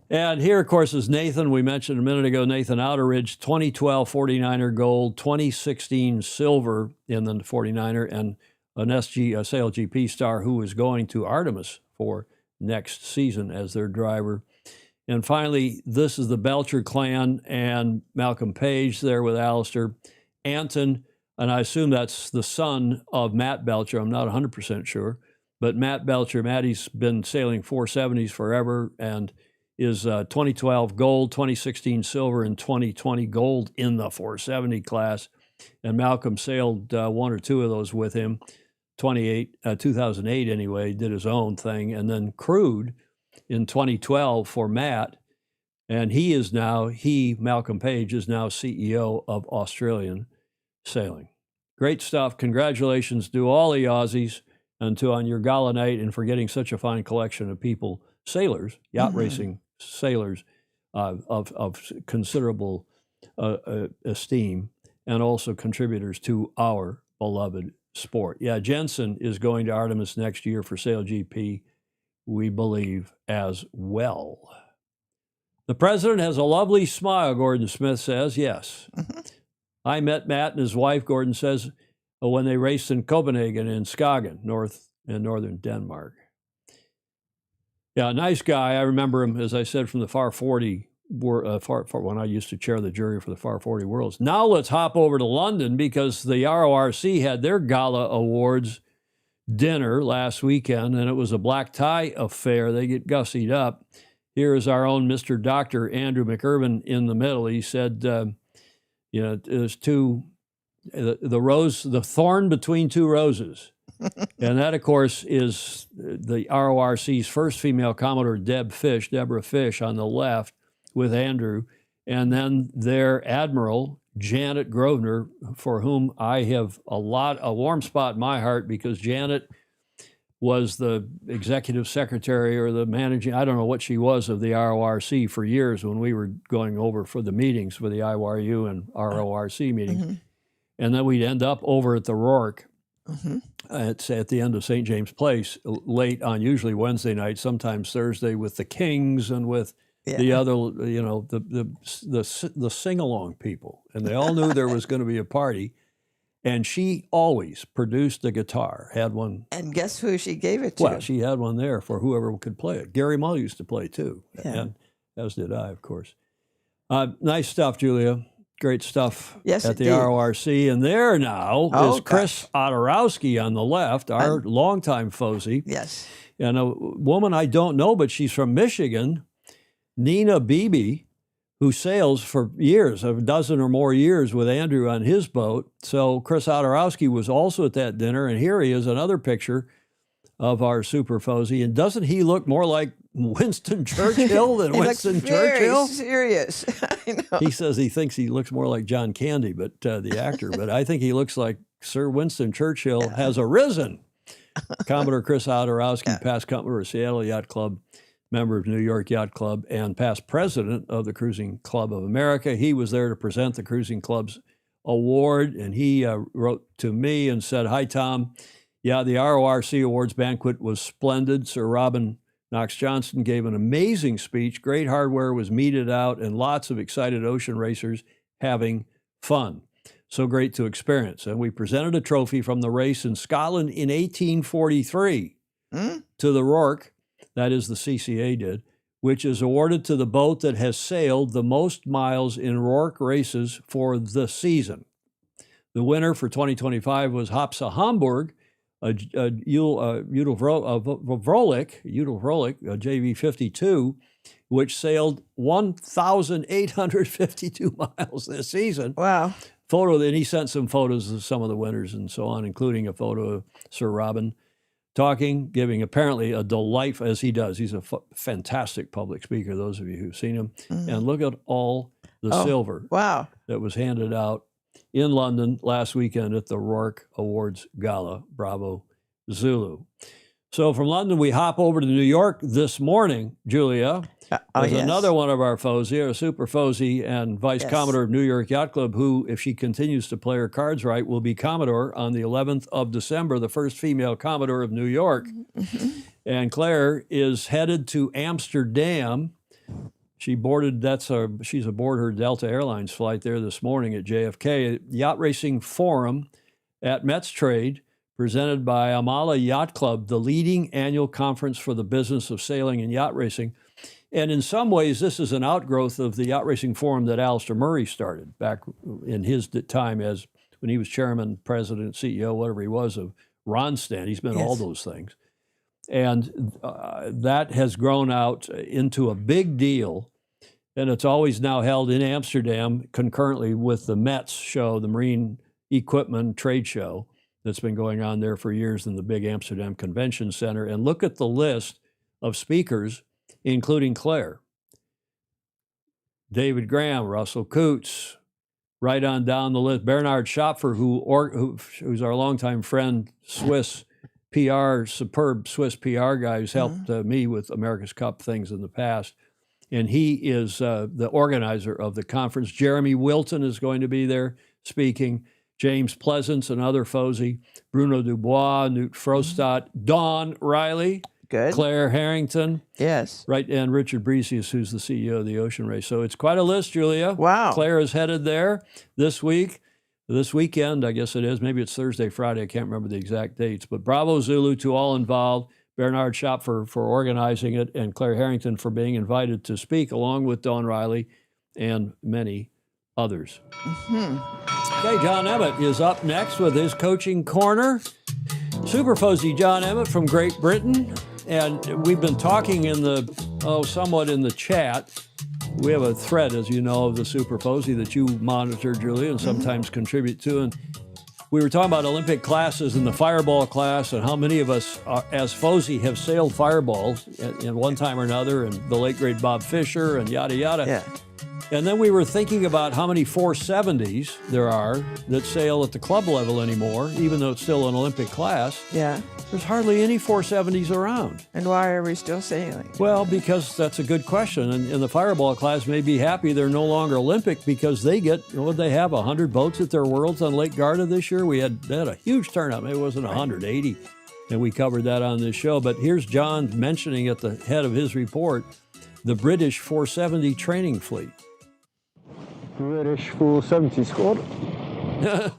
And here, of course, is Nathan. We mentioned a minute ago, Nathan Outeridge, 2012 49er gold, 2016 silver in the 49er, and an Sail GP star who is going to Artemis for next season as their driver. And finally, this is the Belcher clan and Malcolm Page there with Alistair. Anton, and I assume that's the son of Matt Belcher. I'm not 100% sure. But Matt Belcher, Matty's been sailing 470s forever and is 2012 gold, 2016 silver, and 2020 gold in the 470 class. And Malcolm sailed one or two of those with him, 2008 anyway, did his own thing, and then crewed in 2012 for Matt. And Malcolm Page, is now CEO of Australian Sailing. Great stuff. Congratulations to all the Aussies and on your gala night and for getting such a fine collection of people, sailors, yacht racing sailors of considerable esteem, and also contributors to our beloved sport. Yeah, Jensen is going to Artemis next year for Sail GP, we believe, as well. The president has a lovely smile, Gordon Smith says. Yes. I met Matt and his wife, Gordon says, when they raced in Copenhagen and Skagen, northern Denmark. Yeah, nice guy. I remember him, as I said, from the Far 40, when I used to chair the jury for the Far 40 Worlds. Now let's hop over to London because the RORC had their gala awards dinner last weekend, and it was a black tie affair. They get gussied up. Here is our own Mr. Dr. Andrew McIrvin in the middle. He said, there's the thorn between two roses. And that, of course, is the RORC's first female Commodore Deborah Fish on the left with Andrew, and then their Admiral, Janet Grosvenor, for whom I have a warm spot in my heart because Janet was the executive secretary or the managing, I don't know what she was, of the RORC for years when we were going over for the meetings for the IYRU and RORC meetings. And then we'd end up over at the Rourke. It's at the end of St. James Place, late on usually Wednesday night, sometimes Thursday, with the Kings and with the other, the sing-along people. And they all knew there was going to be a party. And she always produced a guitar, had one. And guess who she gave it to? Well, she had one there for whoever could play it. Gary Mull used to play too, and as did I, of course. Nice stuff, Julia. Great stuff at the RORC. And there now is Chris Otterowski on the left, our longtime Fozy. Yes. And a woman I don't know, but she's from Michigan, Nina Beebe, who sails for years, a dozen or more years with Andrew on his boat. So Chris Otterowski was also at that dinner. And here he is, another picture of our super Fozy. And doesn't he look more like Winston Churchill than Winston Churchill? Serious. I know. He says he thinks he looks more like John Candy, but the actor. But I think he looks like Sir Winston Churchill has arisen. Commodore Chris Otterowski, past Commodore of Seattle Yacht Club, member of New York Yacht Club, and past president of the Cruising Club of America. He was there to present the Cruising Club's award, and he wrote to me and said, "Hi, Tom. Yeah, the RORC Awards banquet was splendid. Sir Robin Knox Johnson gave an amazing speech. Great hardware was meted out and lots of excited ocean racers having fun. So great to experience." And we presented a trophy from the race in Scotland in 1843 to the Rourke, that is the CCA did, which is awarded to the boat that has sailed the most miles in Rourke races for the season. The winner for 2025 was Hopsa Hamburg, a Judel Vrolik, a JV52, which sailed 1,852 miles this season. Wow. And he sent some photos of some of the winners and so on, including a photo of Sir Robin talking, giving apparently a delight, as he does. He's a fantastic public speaker, those of you who've seen him. And look at all the silver Wow. that was handed out in London last weekend at the Rourke Awards Gala. Bravo, Zulu. So from London, we hop over to New York this morning, Julia. There's another one of our Fozy, our Super Fozy and Vice Commodore of New York Yacht Club, who, if she continues to play her cards right, will be Commodore on the 11th of December, the first female Commodore of New York. And Claire is headed to Amsterdam. She boarded, she's aboard her Delta Airlines flight there this morning at JFK. Yacht Racing Forum at Metstrade, presented by Amala Yacht Club, the leading annual conference for the business of sailing and yacht racing. And in some ways, this is an outgrowth of the Yacht Racing Forum that Alistair Murray started back in his time as when he was chairman, president, CEO, whatever he was, of Ronstadt. He's been all those things. And that has grown out into a big deal. And it's always now held in Amsterdam concurrently with the METS show, the Marine Equipment Trade Show, that's been going on there for years in the big Amsterdam Convention Center. And look at the list of speakers, including Claire. David Graham, Russell Coutts, right on down the list. Bernard Schopfer, who's our longtime friend, Swiss PR, superb Swiss PR guy who's helped me with America's Cup things in the past. And he is the organizer of the conference. Jeremy Wilton is going to be there speaking. James Pleasance, another Fozy, Bruno Dubois, Newt Frostott, Dawn Riley, Claire Harrington. Right, and Richard Brecius, who's the CEO of the Ocean Race. So it's quite a list, Julia. Wow. Claire is headed there this weekend, I guess it is. Maybe it's Thursday, Friday. I can't remember the exact dates. But bravo, Zulu, to all involved. Bernard Schopfer for organizing it, and Claire Harrington for being invited to speak, along with Dawn Riley and many others. Okay, John Emmett is up next with his coaching corner. Super Fozy John Emmett from Great Britain. And we've been talking somewhat in the chat. We have a thread, as you know, of the Super Fozy that you monitor, Julia, and sometimes contribute to. And we were talking about Olympic classes and the fireball class and how many of us, as Fozy, have sailed fireballs in one time or another, and the late, great Bob Fisher and yada, yada. Yeah. And then we were thinking about how many 470s there are that sail at the club level anymore, even though it's still an Olympic class. Yeah. There's hardly any 470s around. And why are we still sailing? Well, because that's a good question. And the fireball class may be happy they're no longer Olympic because they get, what they have, 100 boats at their Worlds on Lake Garda this year. They had a huge turnout. Maybe it wasn't 180. And we covered that on this show. But here's John mentioning at the head of his report, the British 470 training fleet. British 470 squad.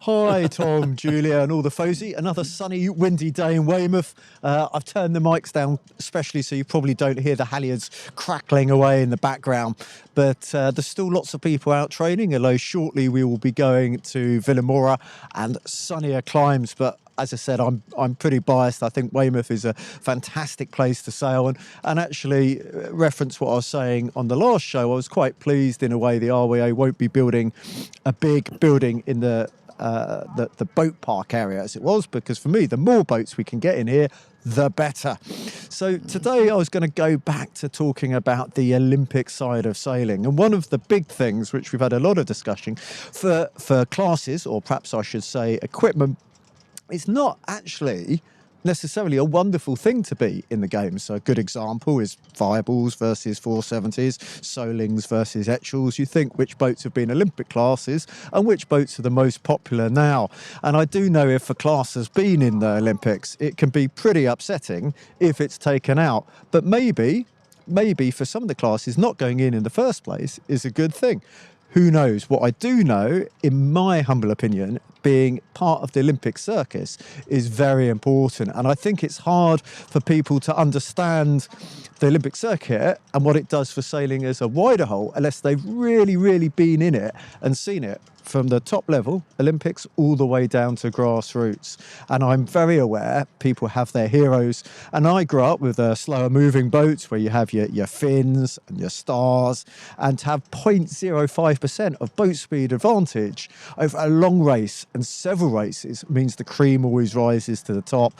Hi, Tom, Julia, and all the Fozy. Another sunny, windy day in Weymouth. I've turned the mics down, especially so you probably don't hear the halyards crackling away in the background. But there's still lots of people out training, although shortly we will be going to Villamora and sunnier climes. But as I said, I'm pretty biased. I think Weymouth is a fantastic place to sail. And actually, reference what I was saying on the last show, I was quite pleased in a way the RWA won't be building a big building in the boat park area as it was, because for me, the more boats we can get in here, the better. So today I was going to go back to talking about the Olympic side of sailing. And one of the big things, which we've had a lot of discussion, for classes, or perhaps I should say equipment, it's not actually necessarily a wonderful thing to be in the game. So a good example is fireballs versus 470s, Solings versus Etchells. You think which boats have been Olympic classes and which boats are the most popular now. And I do know if a class has been in the Olympics, it can be pretty upsetting if it's taken out. But maybe for some of the classes, not going in the first place is a good thing. Who knows? What I do know, in my humble opinion, being part of the Olympic circus is very important. And I think it's hard for people to understand the Olympic circuit and what it does for sailing as a wider whole, unless they've really, really been in it and seen it from the top level, Olympics, all the way down to grassroots. And I'm very aware people have their heroes. And I grew up with slower moving boats where you have your fins and your stars, and to have 0.05% of boat speed advantage over a long race and several races means the cream always rises to the top.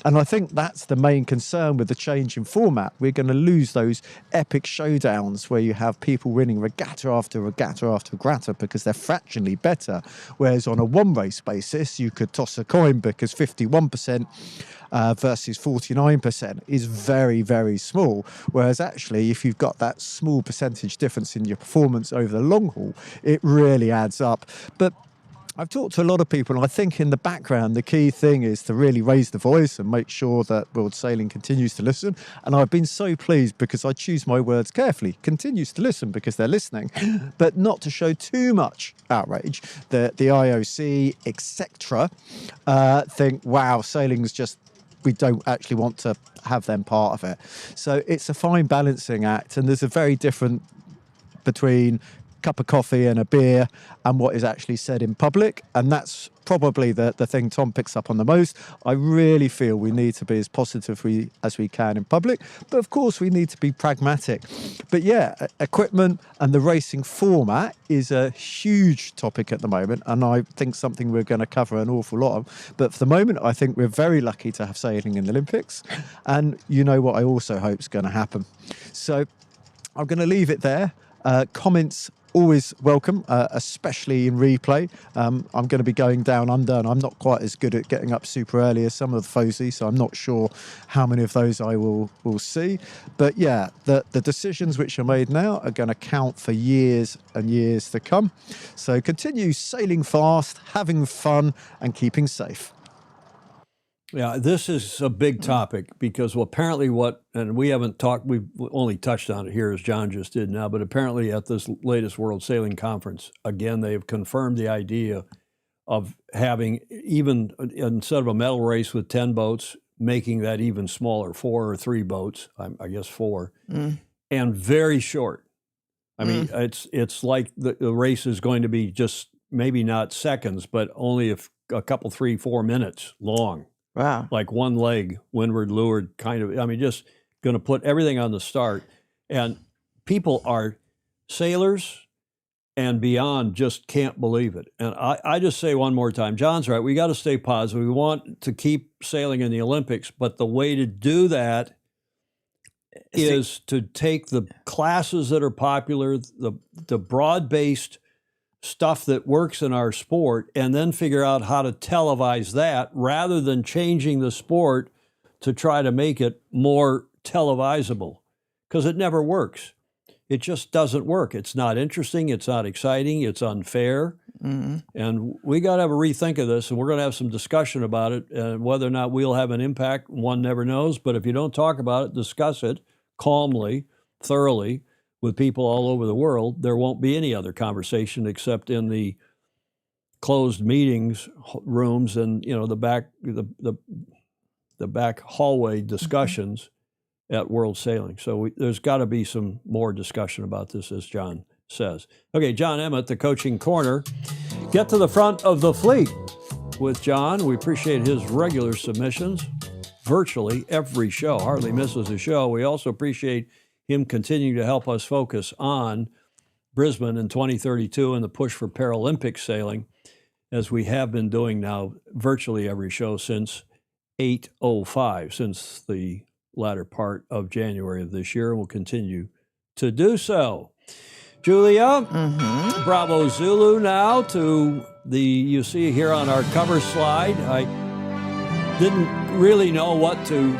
And I think that's the main concern with the change in format. We're going to lose those epic showdowns where you have people winning regatta after regatta after regatta because they're fractionally better. Whereas on a one race basis, you could toss a coin because 51% versus 49% is very, very small. Whereas actually, if you've got that small percentage difference in your performance over the long haul, it really adds up. But I've talked to a lot of people, and I think in the background, the key thing is to really raise the voice and make sure that World Sailing continues to listen. And I've been so pleased because I choose my words carefully, continues to listen because they're listening, but not to show too much outrage. The IOC, etc., think, wow, sailing's just, we don't actually want to have them part of it. So it's a fine balancing act, and there's a very different between cup of coffee and a beer and what is actually said in public, and that's probably the thing Tom picks up on the most. I really feel we need to be as positive as we can in public, but of course we need to be pragmatic. But yeah, equipment and the racing format is a huge topic at the moment, and I think something we're going to cover an awful lot of. But for the moment, I think we're very lucky to have sailing in the Olympics, and you know what I also hope is going to happen. So I'm going to leave it there. Comments always welcome, especially in replay. I'm going to be going down under, and I'm not quite as good at getting up super early as some of the Fosi, so I'm not sure how many of those I will see. But yeah, the decisions which are made now are going to count for years and years to come. So continue sailing fast, having fun, and keeping safe. Yeah, this is a big topic because apparently and we haven't talked, we've only touched on it here as John just did now, but apparently at this latest World Sailing Conference, again, they have confirmed the idea of having, even instead of a medal race with 10 boats, making that even smaller, 4 or 3 boats, I guess 4, and very short. I mean, it's like the race is going to be just maybe not seconds, but only a couple, 3-4 minutes long. Wow. Like one leg, windward, leeward, kind of. I mean, just going to put everything on the start. And people are, sailors and beyond, just can't believe it. And I just say one more time, John's right. We got to stay positive. We want to keep sailing in the Olympics, but the way to do that is to take the classes that are popular, the broad-based stuff that works in our sport, and then figure out how to televise that rather than changing the sport to try to make it more televisable, because it never works. It just doesn't work. It's not interesting. It's not exciting. It's unfair. And we got to have a rethink of this, and we're going to have some discussion about it. And whether or not we'll have an impact, one never knows. But if you don't talk about it, discuss it calmly, thoroughly, with people all over the world, there won't be any other conversation except in the closed meetings rooms and the back hallway discussions at World Sailing. So there's got to be some more discussion about this, as John says. Okay, John Emmett, the Coaching Corner. Get to the front of the fleet with John. We appreciate his regular submissions, virtually every show, hardly misses a show. We also appreciate him continuing to help us focus on Brisbane in 2032 and the push for Paralympic sailing, as we have been doing now virtually every show since 8:05, since the latter part of January of this year, and will continue to do so. Julia, Bravo Zulu now to you see here on our cover slide. I didn't really know what to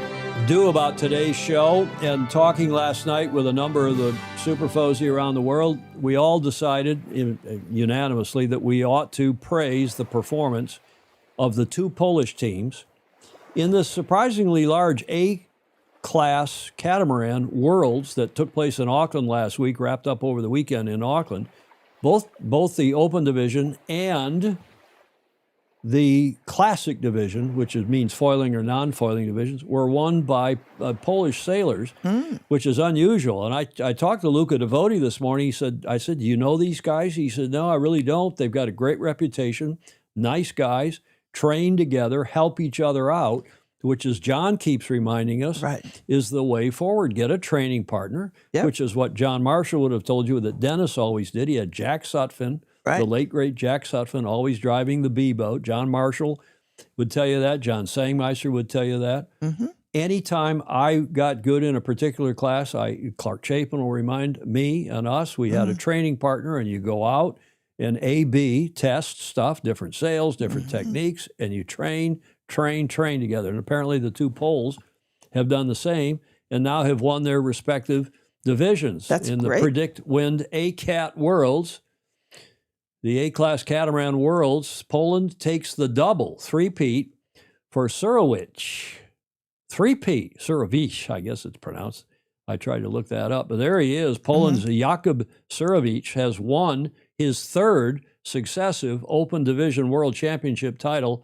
do about today's show, and talking last night with a number of the Super Fosi around the world, we all decided unanimously that we ought to praise the performance of the 2 Polish teams in the surprisingly large A-class catamaran worlds that took place in Auckland last week, wrapped up over the weekend in Auckland. Both the open division and The classic division, which means foiling or non-foiling divisions, were won by Polish sailors, which is unusual. And I talked to Luca Devoti this morning. I said, do you know these guys? He said, no, I really don't. They've got a great reputation, nice guys, train together, help each other out, which, as John keeps reminding us, Right. is the way forward. Get a training partner, Yep. which is what John Marshall would have told you that Dennis always did. He had Jack Sutphin, Right. the late, great Jack Sutphin, always driving the B-boat. John Marshall would tell you that. John Sangmeister would tell you that. Mm-hmm. Anytime I got good in a particular class, Clark Chapin will remind me and us, we had a training partner, and you go out and A/B test stuff, different sails, different techniques, and you train together. And apparently the two Poles have done the same and now have won their respective divisions. That's in great. the Predict Wind A-Cat Worlds. The A-Class Catamaran Worlds, Poland takes the double, three-peat for Surowicz. Three-peat, Surowicz, I guess it's pronounced. I tried to look that up, but there he is. Poland's Jakub Surowicz has won his third successive Open Division World Championship title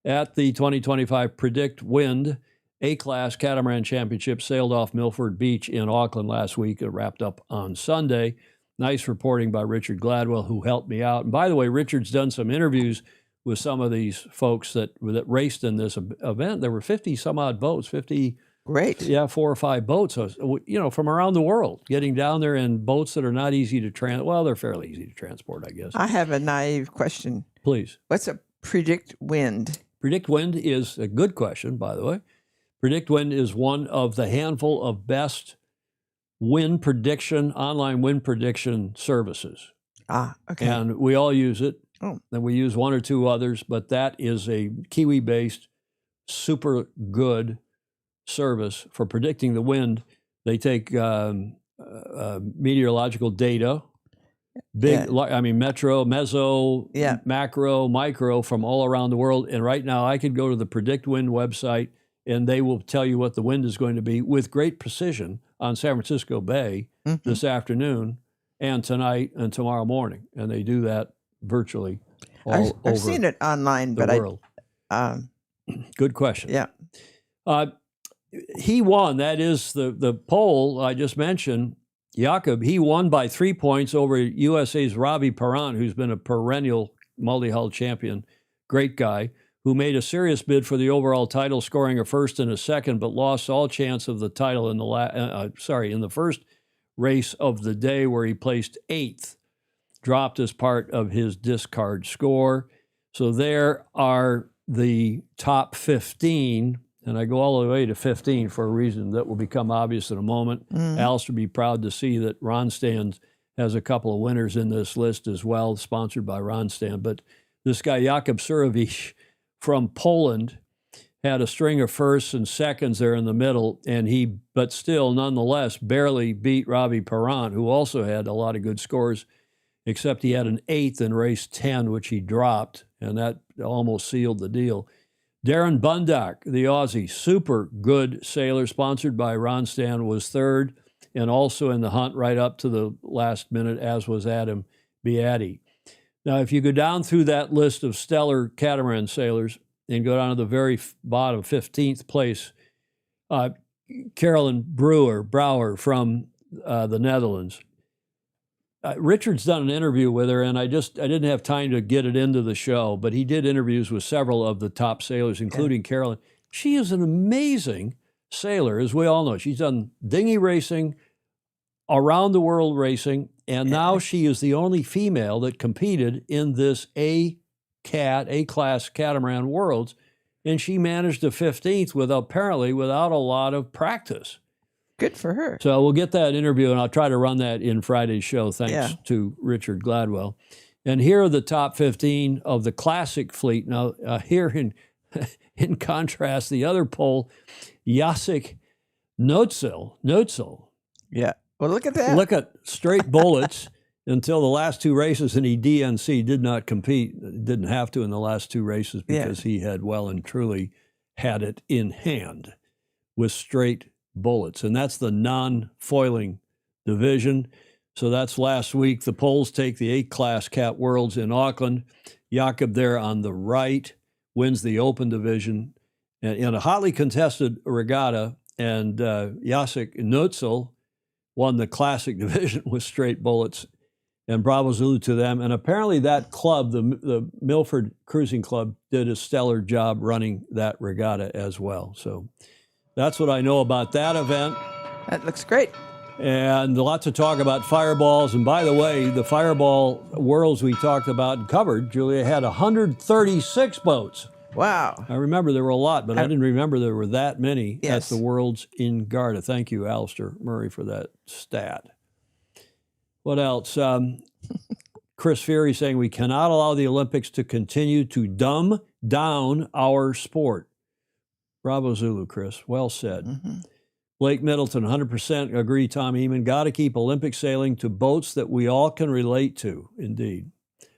at the 2025 Predict Wind A-Class Catamaran Championship, sailed off Milford Beach in Auckland last week. It wrapped up on Sunday. Nice reporting by Richard Gladwell, who helped me out. And by the way, Richard's done some interviews with some of these folks that raced in this event. There were 50 some odd boats, 50, Great. 4 or 5 boats, from around the world, getting down there in boats that are not easy to transport. Well, they're fairly easy to transport, I guess. I have a naive question. Please. What's a predict wind? Predict Wind is a good question, by the way. Predict Wind is one of the handful of best online wind prediction services. Okay. And we all use it. Oh. And we use one or two others, but that is a Kiwi-based, super good service for predicting the wind. They take meteorological data, metro, meso, macro, micro from all around the world. And right now I could go to the Predict Wind website and they will tell you what the wind is going to be with great precision on San Francisco Bay this afternoon and tonight and tomorrow morning. And they do that virtually all over I've seen it online, the but world. Good question. Yeah. He won. That is the Pole I just mentioned, Jakub. He won by 3 points over USA's Robbie Perrant, who's been a perennial multi-hull champion. Great guy, who made a serious bid for the overall title, scoring a first and a second, but lost all chance of the title in the first race of the day, where he placed 8th, dropped as part of his discard score. So there are the top 15, and I go all the way to 15 for a reason that will become obvious in a moment. Alistair will be proud to see that Ronstand has a couple of winners in this list as well, sponsored by Ronstand. But this guy, Jakub Surowicz from Poland, had a string of firsts and seconds there in the middle, but still, nonetheless, barely beat Robbie Perrant, who also had a lot of good scores, except he had an 8th in race 10, which he dropped, and that almost sealed the deal. Darren Bundock, the Aussie, super good sailor, sponsored by Ronstand, was 3rd, and also in the hunt right up to the last minute, as was Adam Beatty. Now, if you go down through that list of stellar catamaran sailors and go down to the very bottom, 15th place, Carolyn Brouwer from the Netherlands. Richard's done an interview with her, and I didn't have time to get it into the show, but he did interviews with several of the top sailors, including Carolyn. She is an amazing sailor, as we all know. She's done dinghy racing, around the world racing, and now she is the only female that competed in this A-Class Catamaran Worlds, and she managed a 15th without a lot of practice. Good for her. So we'll get that interview, and I'll try to run that in Friday's show, thanks to Richard Gladwell. And here are the top 15 of the classic fleet. Now, here in contrast, the other Pole, Jacek Noetzel. Yeah. Well, look at that. Look at straight bullets until the last 2 races, and he DNC, did not compete, didn't have to in the last 2 races because he had well and truly had it in hand with straight bullets. And that's the non-foiling division. So that's last week. The Poles take the A-Class Cat Worlds in Auckland. Jakob there on the right wins the open division in a hotly contested regatta, and Jacek Nutzel won the classic division with straight bullets, and bravo Zulu to them. And apparently that club, the Milford Cruising Club, did a stellar job running that regatta as well. So that's what I know about that event. That looks great. And lots to talk about fireballs. And by the way, the fireball worlds we talked about and covered, Julia, had 136 boats. Wow. I remember there were a lot, but I didn't remember there were that many Yes. at the Worlds in Garda. Thank you, Alistair Murray, for that stat. What else? Chris Fury saying we cannot allow the Olympics to continue to dumb down our sport. Bravo Zulu, Chris. Well said. Mm-hmm. Blake Middleton, 100% agree, Tom Eamon. Got to keep Olympic sailing to boats that we all can relate to, indeed.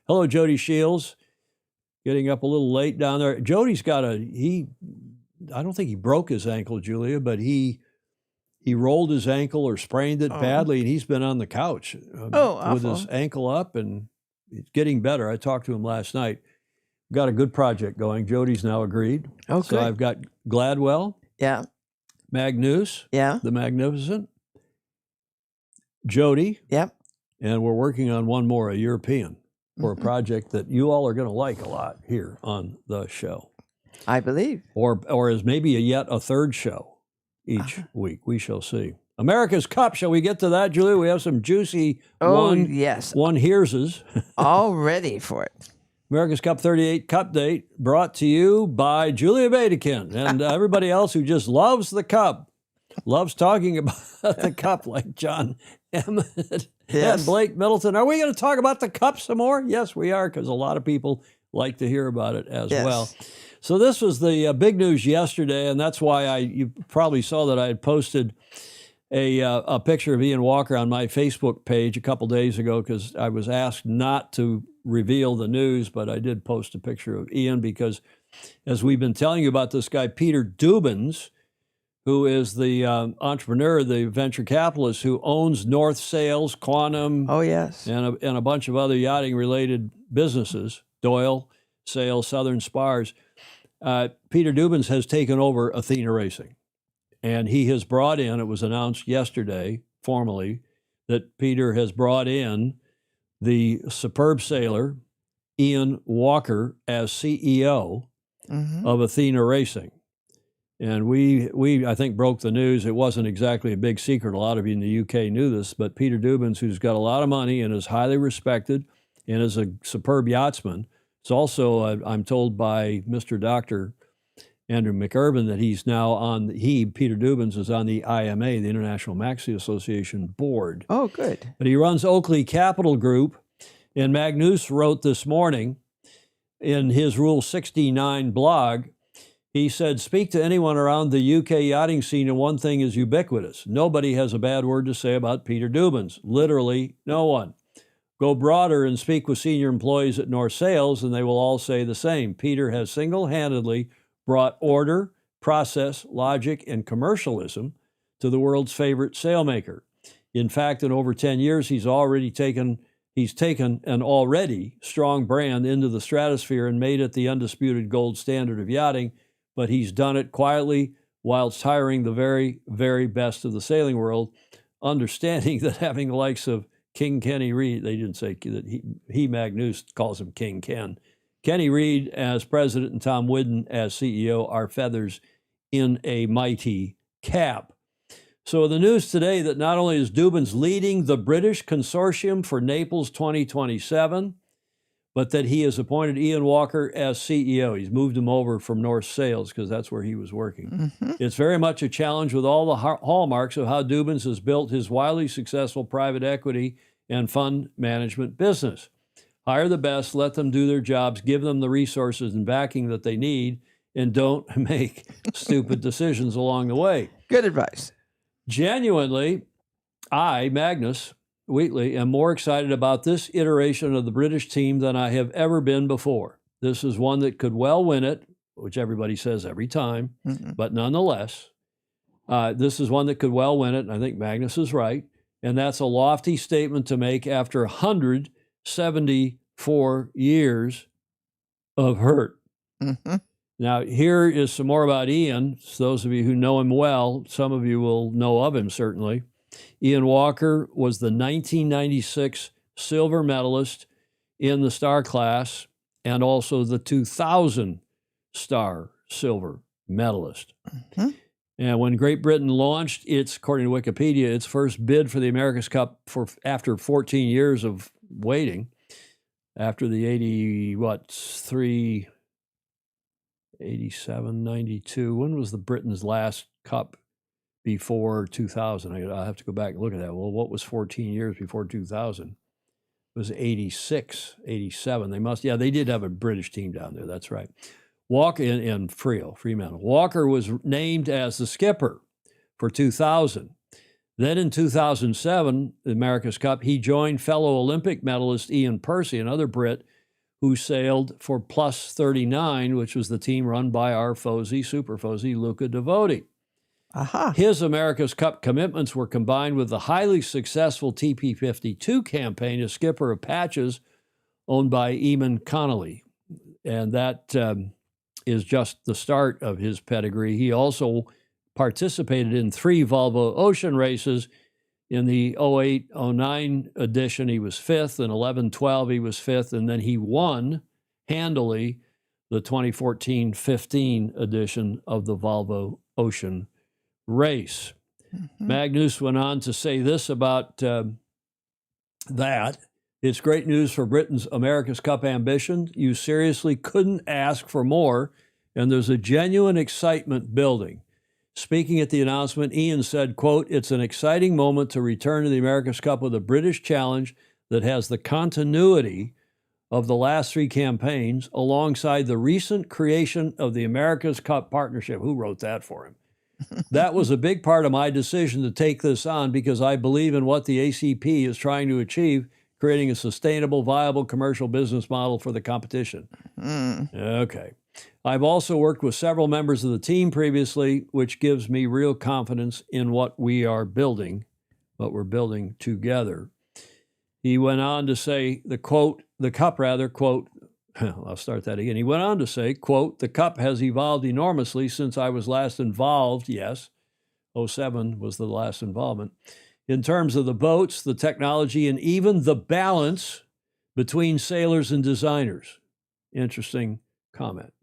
Hello, Jody Shields. Getting up a little late down there. Jody's got I don't think he broke his ankle, Julia, but he rolled his ankle or sprained it badly, and he's been on the couch with his ankle up, and it's getting better. I talked to him last night. Got a good project going. Jody's now agreed. Oh, so good. I've got Gladwell, Yeah. Magnus, Yeah. the Magnificent, Jody, Yep. and we're working on one more, a European, for a project that you all are going to like a lot here on the show. I believe. Or as maybe yet a third show each week. We shall see. America's Cup, shall we get to that, Julia? We have some juicy Yes. one here's. All ready for it. America's Cup 38 Cup Date brought to you by Julia Badekin and everybody else who just loves the Cup, loves talking about the Cup, like John Emmett and Blake Middleton. Are we going to talk about the Cup some more? Yes, we are, because a lot of people like to hear about it as well. So this was the big news yesterday, and that's why you probably saw that I had posted a picture of Ian Walker on my Facebook page a couple days ago, because I was asked not to reveal the news, but I did post a picture of Ian because, as we've been telling you about this guy, Peter Dubens, who is the entrepreneur, the venture capitalist who owns North Sails, Quantum, Oh, yes. and a bunch of other yachting-related businesses, Doyle, Sails, Southern Spars. Peter Dubens has taken over Athena Racing. And he has brought in, it was announced yesterday formally, that Peter has brought in the superb sailor, Ian Walker, as CEO of Athena Racing. And we I think, broke the news. It wasn't exactly a big secret. A lot of you in the UK knew this, but Peter Dubens, who's got a lot of money and is highly respected and is a superb yachtsman, is also, I'm told by Mr. Dr. Andrew McIrvin, that he's now Peter Dubens is on the IMA, the International Maxi Association board. Oh, good. But he runs Oakley Capital Group, and Magnus wrote this morning in his Rule 69 blog, he said, speak to anyone around the UK yachting scene, and one thing is ubiquitous. Nobody has a bad word to say about Peter Dubens. Literally no one. Go broader and speak with senior employees at North Sails, and they will all say the same. Peter has single-handedly brought order, process, logic, and commercialism to the world's favorite sailmaker. In fact, in over 10 years, he's taken an already strong brand into the stratosphere and made it the undisputed gold standard of yachting, but he's done it quietly whilst hiring the very, very best of the sailing world, understanding that having the likes of King Kenny Reed, they didn't say that he Magnus calls him King Ken, Kenny Reed as president and Tom Whidden as CEO are feathers in a mighty cap. So the news today that not only is Dubens leading the British consortium for Naples 2027, but that he has appointed Ian Walker as CEO. He's moved him over from North Sails because that's where he was working. It's very much a challenge with all the hallmarks of how Dubens has built his wildly successful private equity and fund management business. Hire the best, let them do their jobs, give them the resources and backing that they need, and don't make stupid decisions along the way. Good advice. Genuinely, I, Magnus Wheatley, am more excited about this iteration of the British team than I have ever been before. This is one that could well win it, which everybody says every time, but nonetheless, this is one that could well win it, and I think Magnus is right, and that's a lofty statement to make after 174 years of hurt. Mm-hmm. Now, here is some more about Ian. So those of you who know him well, some of you will know of him certainly. Ian Walker was the 1996 silver medalist in the star class and also the 2000 star silver medalist. Mm-hmm. And when Great Britain launched its, according to Wikipedia, its first bid for the America's Cup after 14 years of waiting, after the 87, 92. When was the Britain's last cup before 2000? I'll have to go back and look at that. Well, what was 14 years before 2000? It was 86, 87. They did have a British team down there. That's right. Walker in Fremantle. Walker was named as the skipper for 2000. Then in 2007, the America's Cup, he joined fellow Olympic medalist Ian Percy, another Brit, who sailed for Plus 39, which was the team run by our Super Fozy, Luca Devoti. Aha. His America's Cup commitments were combined with the highly successful TP52 campaign as skipper of Patches, owned by Eamon Connolly. And that is just the start of his pedigree. He also participated in 3 Volvo Ocean races. In the 08-09 edition, he was 5th. In 11-12, he was 5th. And then he won handily the 2014-15 edition of the Volvo Ocean race. Mm-hmm. Magnus went on to say this about that. It's great news for Britain's America's Cup ambition. You seriously couldn't ask for more, and there's a genuine excitement building. Speaking at the announcement, Ian said, quote, "It's an exciting moment to return to the America's Cup with a British challenge that has the continuity of the last 3 campaigns alongside the recent creation of the America's Cup partnership." Who wrote that for him? That was a big part of my decision to take this on because I believe in what the ACP is trying to achieve, creating a sustainable, viable commercial business model for the competition. Okay. I've also worked with several members of the team previously, which gives me real confidence in what we are building, what we're building together. He went on to say, quote, I'll start that again. He went on to say, quote, "The Cup has evolved enormously since I was last involved." Yes, 07 was the last involvement. "In terms of the boats, the technology, and even the balance between sailors and designers." Interesting comment.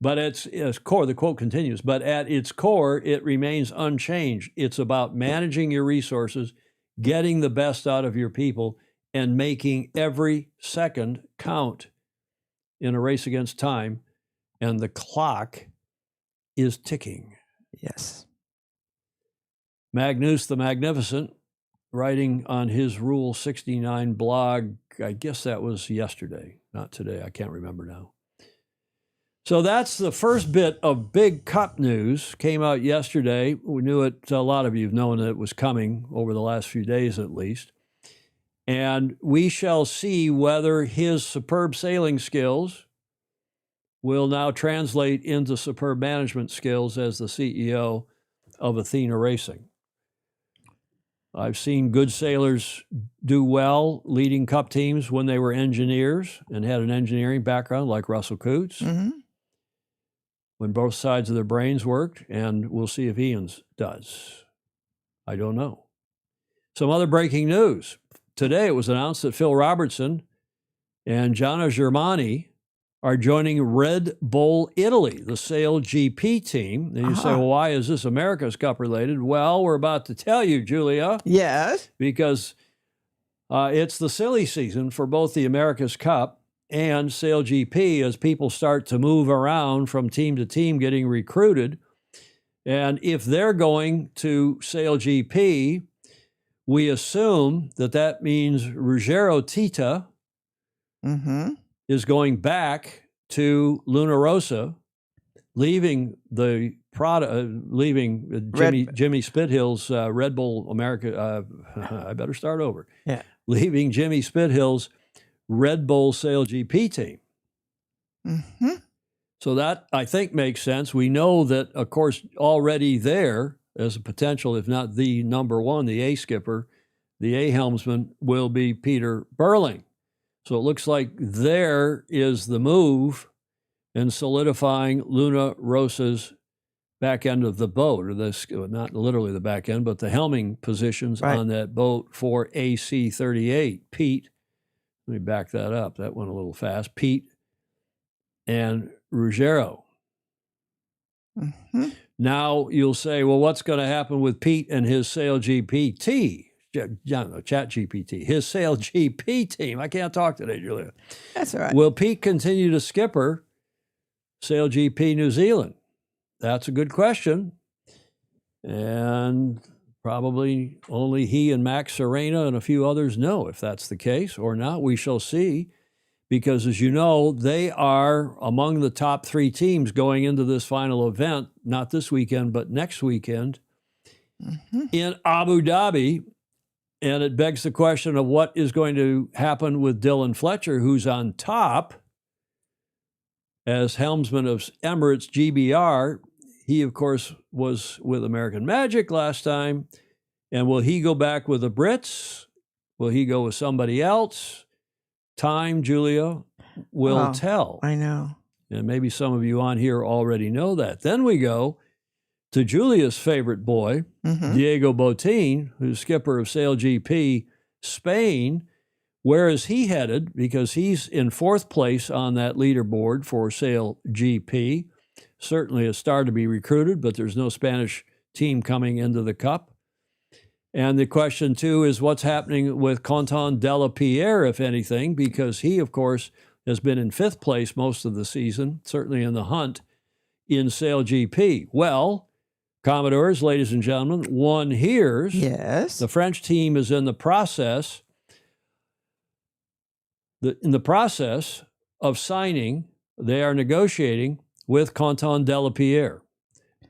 But at its core, the quote continues, "But at its core, it remains unchanged. It's about managing your resources, getting the best out of your people, and making every second count in a race against time. And the clock is ticking." Yes. Magnus the Magnificent, writing on his Rule 69 blog, I guess that was yesterday, not today. I can't remember now. So that's the first bit of big Cup news. Came out yesterday. We knew it. A lot of you have known that it was coming over the last few days at least. And we shall see whether his superb sailing skills will now translate into superb management skills as the CEO of Athena Racing. I've seen good sailors do well leading Cup teams when they were engineers and had an engineering background, like Russell Coutts, Mm-hmm. when both sides of their brains worked, and we'll see if Ian's does. I don't know. Some other breaking news. Today it was announced that Phil Robertson and Gianna Germani are joining Red Bull Italy, the Sail GP team. And you say, well, why is this America's Cup related? Well, we're about to tell you, Julia, Yes. because it's the silly season for both the America's Cup and Sail GP as people start to move around from team to team getting recruited. And if they're going to Sail GP, we assume that that means Ruggero Tita Mm-hmm. is going back to Luna Rossa, leaving the Jimmy Spithill's Red Bull America. I better start over. Yeah. Leaving Jimmy Spithill's Red Bull Sail GP team. Mm-hmm. So that, I think, makes sense. We know that, of course, already there as a potential, if not the number one, the A skipper, the A helmsman will be Peter Burling. So it looks like there is the move and solidifying Luna Rosa's back end of the boat, or this, not literally the back end, but the helming positions Right. on that boat for AC-38. Pete, let me back that up. That went a little fast. Pete and Ruggiero. Mhm. Now you'll say, well, what's going to happen with Pete and his Sail GPT? Chat GPT, his Sail GP team. I can't talk today, Julia. That's all right. Will Pete continue to skipper Sail GP New Zealand? That's a good question. And probably only he and Max Serena and a few others know if that's the case or not. We shall see. Because as you know, they are among the top 3 teams going into this final event, not this weekend, but next weekend in Abu Dhabi. And it begs the question of what is going to happen with Dylan Fletcher, who's on top as helmsman of Emirates GBR. He, of course, was with American Magic last time. And will he go back with the Brits? Will he go with somebody else? Time, Julia, will Wow. tell. I know. And maybe some of you on here already know that. Then we go to Julia's favorite boy, Mhm. Diego Botín, who's skipper of Sail GP Spain. Where is he headed? Because he's in 4th place on that leaderboard for Sail GP. Certainly a star to be recruited, but there's no Spanish team coming into the Cup. And the question, too, is what's happening with Quentin Delapierre, if anything, because he, of course, has been in 5th place most of the season, certainly in the hunt in Sail GP. Well, Commodores, ladies and gentlemen, one hears Yes. the French team is in the process of signing. They are negotiating with Quentin Delapierre,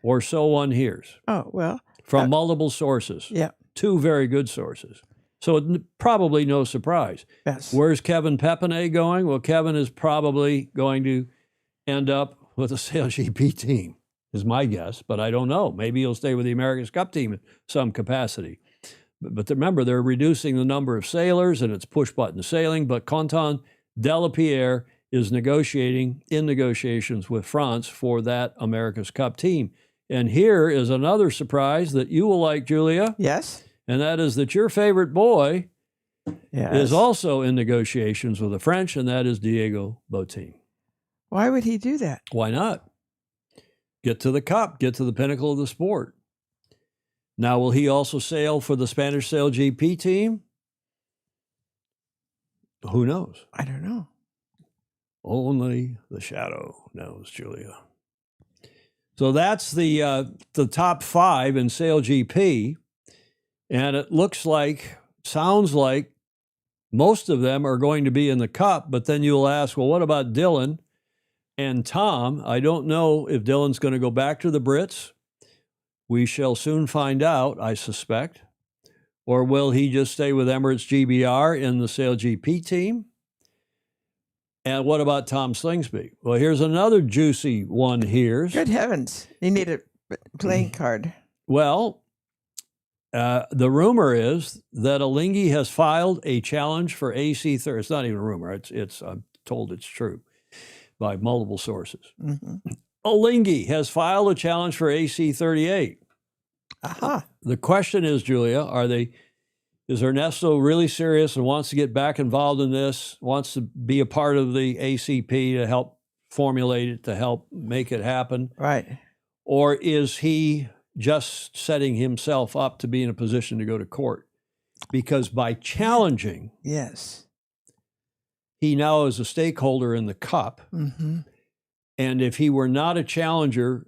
or so one hears, Oh, well. from multiple sources. Yeah. 2 very good sources. So probably no surprise. Yes. Where's Kevin Pepinet going? Well, Kevin is probably going to end up with a Sail GP team, is my guess, but I don't know. Maybe he'll stay with the America's Cup team in some capacity. But remember, they're reducing the number of sailors, and it's push-button sailing, but Quentin Delapierre is in negotiations with France for that America's Cup team. And here is another surprise that you will like, Julia, Yes. and that is that your favorite boy Yes. is also in negotiations with the French, and that is Diego Botín. Why would he do that? Why not? Get to the Cup, get to the pinnacle of the sport. Now, will he also sail for the Spanish Sail GP team? Who knows? I don't know. Only the shadow knows, Julia. So that's the top 5 in Sail GP, and it sounds like most of them are going to be in the Cup, but then you'll ask, well, what about Dylan and Tom? I don't know if Dylan's going to go back to the Brits. We shall soon find out, I suspect. Or will he just stay with Emirates GBR in the Sail GP team? And what about Tom Slingsby? Well, here's another juicy one here. Good heavens. You need a playing card. Well, the rumor is that Alinghi has filed a challenge for AC-30. It's not even a rumor. It's I'm told it's true by multiple sources. Mm-hmm. Alinghi has filed a challenge for AC-38. Aha. The question is, Julia, is Ernesto really serious and wants to get back involved in this, wants to be a part of the ACP to help formulate it, to help make it happen? Right. Or is he just setting himself up to be in a position to go to court? Because by challenging, Yes. he now is a stakeholder in the Cup. Mm-hmm. And if he were not a challenger,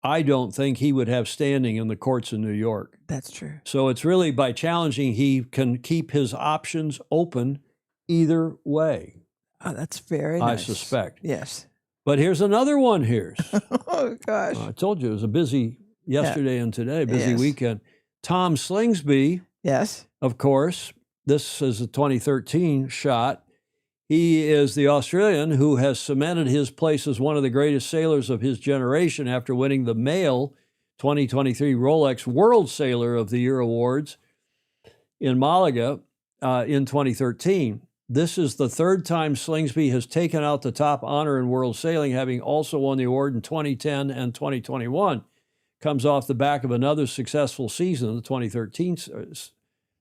I don't think he would have standing in the courts in New York. That's true. So it's really by challenging, he can keep his options open either way, Oh, that's very I nice. suspect. Yes. But here's another one here. Oh, gosh. I told you it was a busy yesterday and today, busy Yes. weekend. Tom Slingsby, Yes. of course, this is a 2013 shot. He is the Australian who has cemented his place as one of the greatest sailors of his generation after winning the male 2023 Rolex World Sailor of the Year Awards in Malaga in 2013. This is the third time Slingsby has taken out the top honor in world sailing, having also won the award in 2010 and 2021. Comes off the back of another successful season, the 2013.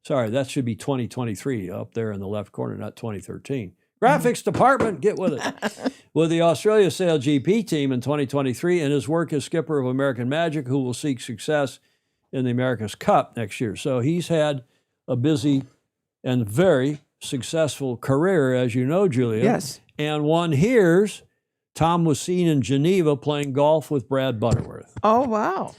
Sorry, that should be 2023 up there in the left corner, not 2013. Graphics department, get with it. With the Australia Sail GP team in 2023 and his work as skipper of American Magic, who will seek success in the America's Cup next year. So he's had a busy and very successful career, as you know, Julia. Yes. And one hears Tom was seen in Geneva playing golf with Brad Butterworth. Oh, wow.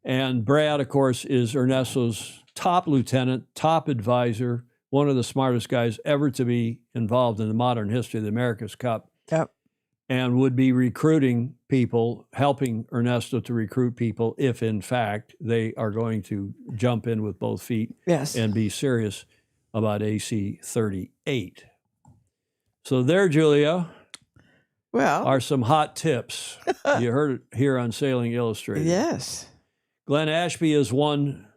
And Brad, of course, is Ernesto's top lieutenant, top advisor, one of the smartest guys ever to be involved in the modern history of the America's Cup. Yep. And would be recruiting people, helping Ernesto to recruit people if, in fact, they are going to jump in with both feet Yes. and be serious about AC 38. So there, Julia, Well, are some hot tips. You heard it here on Sailing Illustrated. yes. Glenn Ashby has won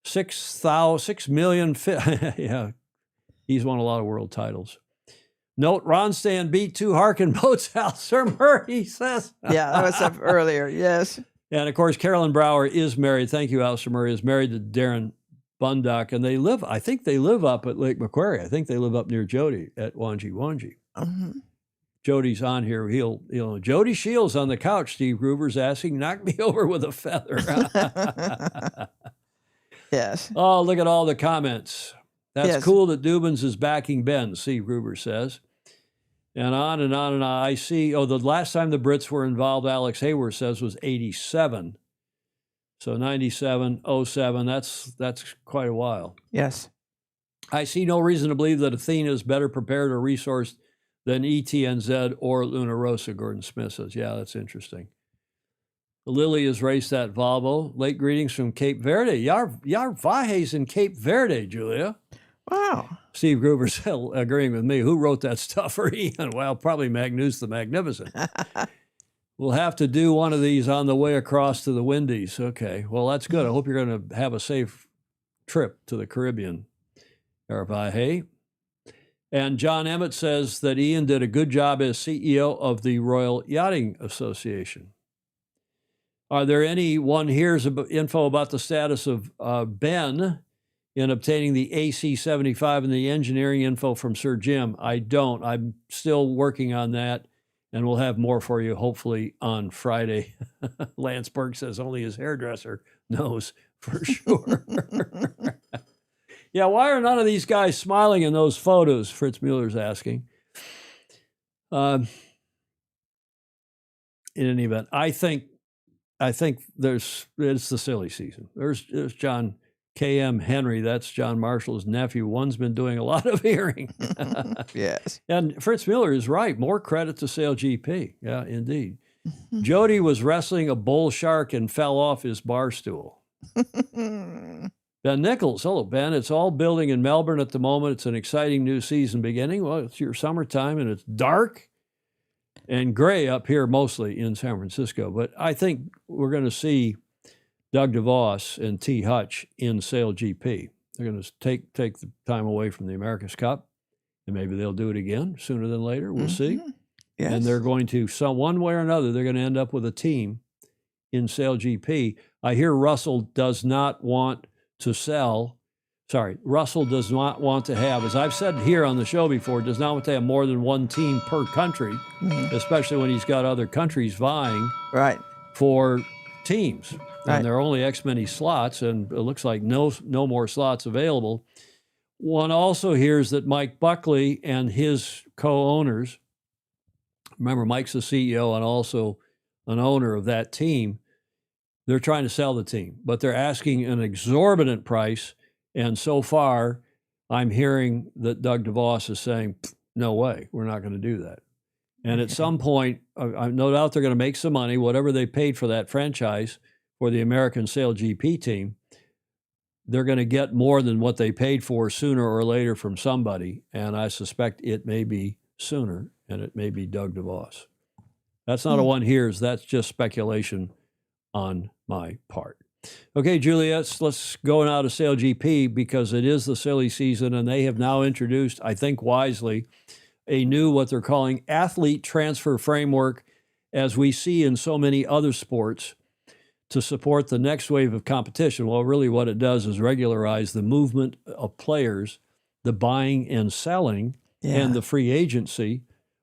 6 million. Yeah, he's won a lot of world titles. Note, Ron Stan beat 2 Harkin boats, Alistair Murray says. Yeah, that was up earlier. Yes. And of course, Carolyn Brower is married. Thank you, Alistair Murray, is married to Darren Bundock. And I think they live up at Lake Macquarie. I think they live up near Jody at Wanji Wanji. Mhm. Jody's on here. Jody Shields on the couch, Steve Gruber's asking, knock me over with a feather. Yes. Oh, look at all the comments. That's Yes. cool that Dubins is backing Ben, Steve Gruber says. And on and on and on. I see, the last time the Brits were involved, Alex Hayward says, was 87. So 97, 07, that's quite a while. Yes. I see no reason to believe that Athena is better prepared or resourced than ETNZ or Luna Rosa, Gordon Smith says. Yeah, that's interesting. Lily has raced that Volvo. Late greetings from Cape Verde. Yar Vahe's in Cape Verde, Julia. Wow. Steve Gruber's agreeing with me. Who wrote that stuff for Ian? Well, probably Magnus the Magnificent. We'll have to do one of these on the way across to the Windies. Okay, well, that's good. I hope you're going to have a safe trip to the Caribbean, Vahe. And John Emmett says that Ian did a good job as CEO of the Royal Yachting Association. Are there anyone here's info about the status of Ben in obtaining the AC-75 and the engineering info from Sir Jim? I don't. I'm still working on that, and we'll have more for you hopefully on Friday. Lance Burke says only his hairdresser knows for sure. Yeah, why are none of these guys smiling in those photos? Fritz Mueller's asking. In any event, I think it's the silly season. There's John K.M. Henry. That's John Marshall's nephew. One's been doing a lot of hearing. Yes. And Fritz Mueller is right. More credit to Sail GP. Yeah, indeed. Jody was wrestling a bull shark and fell off his bar stool. Ben Nichols. Hello, Ben. It's all building in Melbourne at the moment. It's an exciting new season beginning. Well, it's your summertime and it's dark and gray up here mostly in San Francisco. But I think we're going to see Doug DeVos and T. Hutch in Sail GP. They're going to take the time away from the America's Cup, and maybe they'll do it again sooner than later. We'll see. Yes. And they're going to, one way or another, they're going to end up with a team in Sail GP. I hear Russell does not want to Russell does not want to have, as I've said here on the show before, does not want to have more than one team per country, especially when he's got other countries vying Right. for teams. Right. And there are only X many slots, and it looks like no more slots available. One also hears that Mike Buckley and his co-owners, remember Mike's the CEO and also an owner of that team, they're trying to sell the team, but they're asking an exorbitant price. And so far, I'm hearing that Doug DeVos is saying, no way, we're not going to do that. And at some point, no doubt they're going to make some money, whatever they paid for that franchise for the American Sail GP team. They're going to get more than what they paid for sooner or later from somebody. And I suspect it may be sooner, and it may be Doug DeVos. That's not a one hears, that's just speculation on my part. Okay, Julia, let's go now to SailGP because it is the silly season, and they have now introduced, I think wisely, a new what they're calling athlete transfer framework, as we see in so many other sports, to support the next wave of competition. Well, really what it does is regularize the movement of players, the buying and selling, and the free agency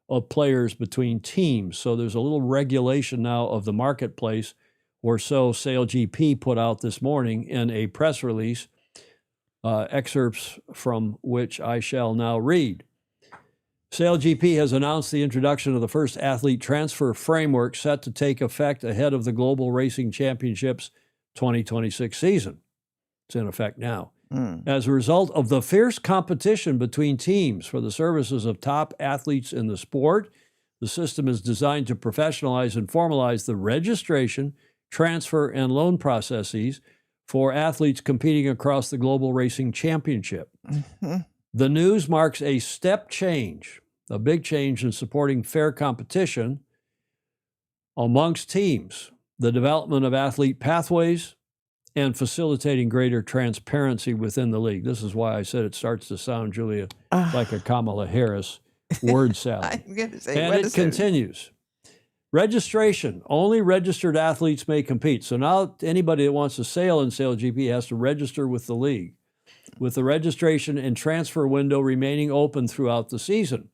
of players between teams. So there's a little regulation now of the marketplace, or so SailGP put out this morning in a press release, excerpts from which I shall now read. SailGP has announced the introduction of the first athlete transfer framework set to take effect ahead of the Global Racing Championships 2026 season. It's in effect now. As a result of the fierce competition between teams for the services of top athletes in the sport, the system is designed to professionalize and formalize the registration, transfer, and loan processes for athletes competing across the Global Racing Championship. The news marks a step change, a big change in supporting fair competition amongst teams, the development of athlete pathways, and facilitating greater transparency within the league. This is why I said it starts to sound, Julia, like a Kamala Harris word salad. I'm going to say, And what it is it? continues. Registration. Only registered athletes may compete. So now anybody that wants to sail in SailGP has to register with the league, with the registration and transfer window remaining open throughout the season.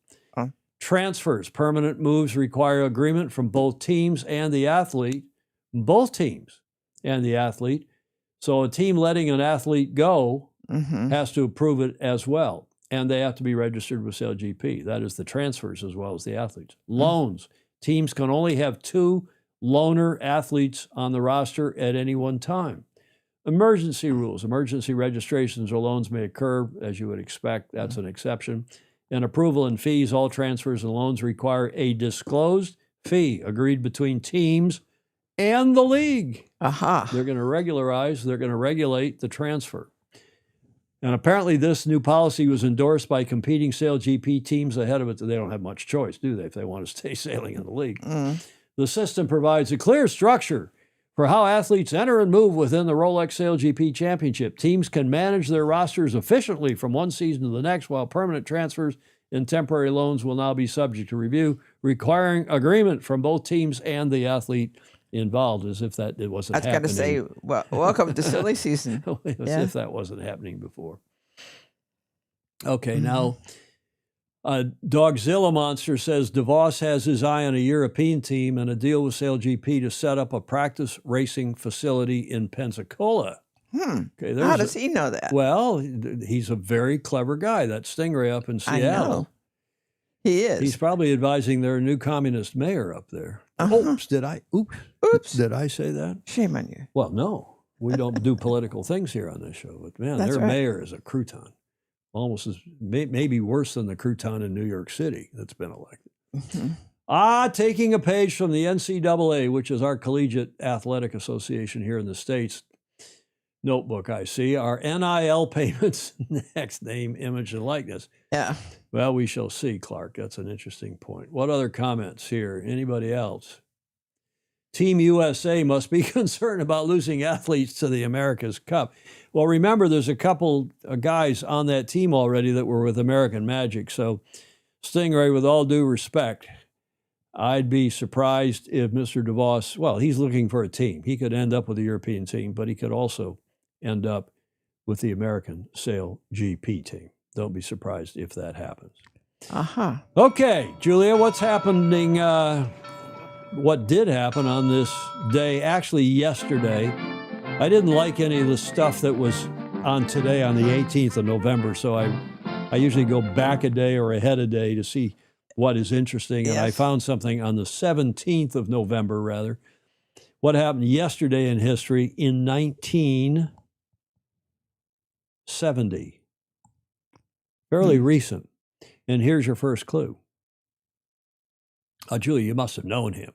Transfers, permanent moves require agreement from both teams and the athlete, So a team letting an athlete go has to approve it as well. And they have to be registered with SailGP. That is the transfers as well as the athletes. Loans. Teams can only have 2 loaner athletes on the roster at any one time. Emergency rules. Emergency registrations or loans may occur, as you would expect. That's an exception. And approval and fees. All transfers and loans require a disclosed fee agreed between teams and the league. They're going to regularize, they're going to regulate the transfer. And apparently this new policy was endorsed by competing SailGP teams ahead of it. They don't have much choice, do they, if they want to stay sailing in the league? The system provides a clear structure for how athletes enter and move within the Rolex SailGP Championship. Teams can manage their rosters efficiently from one season to the next, while permanent transfers and temporary loans will now be subject to review, requiring agreement from both teams and the athlete involved, as if that it wasn't happening. I was going to say, well, welcome to silly season. As if that wasn't happening before. Okay, now, Dogzilla Monster says DeVos has his eye on a European team and a deal with SailGP to set up a practice racing facility in Pensacola. Okay, How does he know that? Well, he's a very clever guy. That Stingray up in Seattle. I know. He is. He's probably advising their new communist mayor up there. Oops, did I say that? Shame on you. Well, no, we don't do political things here on this show. But man, That's their right. mayor is a crouton, almost as maybe worse than the crouton in New York City that's been elected. Taking a page from the NCAA, which is our collegiate athletic association here in the States. Notebook, I see. Our NIL payments, next name, image, and likeness. Yeah. Well, we shall see, Clark. That's an interesting point. What other comments here? Anybody else? Team USA must be concerned about losing athletes to the America's Cup. Well, remember, there's a couple of guys on that team already that were with American Magic. So, Stingray, with all due respect, I'd be surprised if Mr. DeVos, well, he's looking for a team. He could end up with a European team, but he could also end up with the American SailGP team. Don't be surprised if that happens. Okay, Julia, what's happening? What did happen on this day? Actually, yesterday. I didn't like any of the stuff that was on today on the 18th of November, so I usually go back a day or ahead a day to see what is interesting. And I found something on the 17th of November, rather. What happened yesterday in history in 1970. Fairly recent. And here's your first clue. Julia, you must have known him.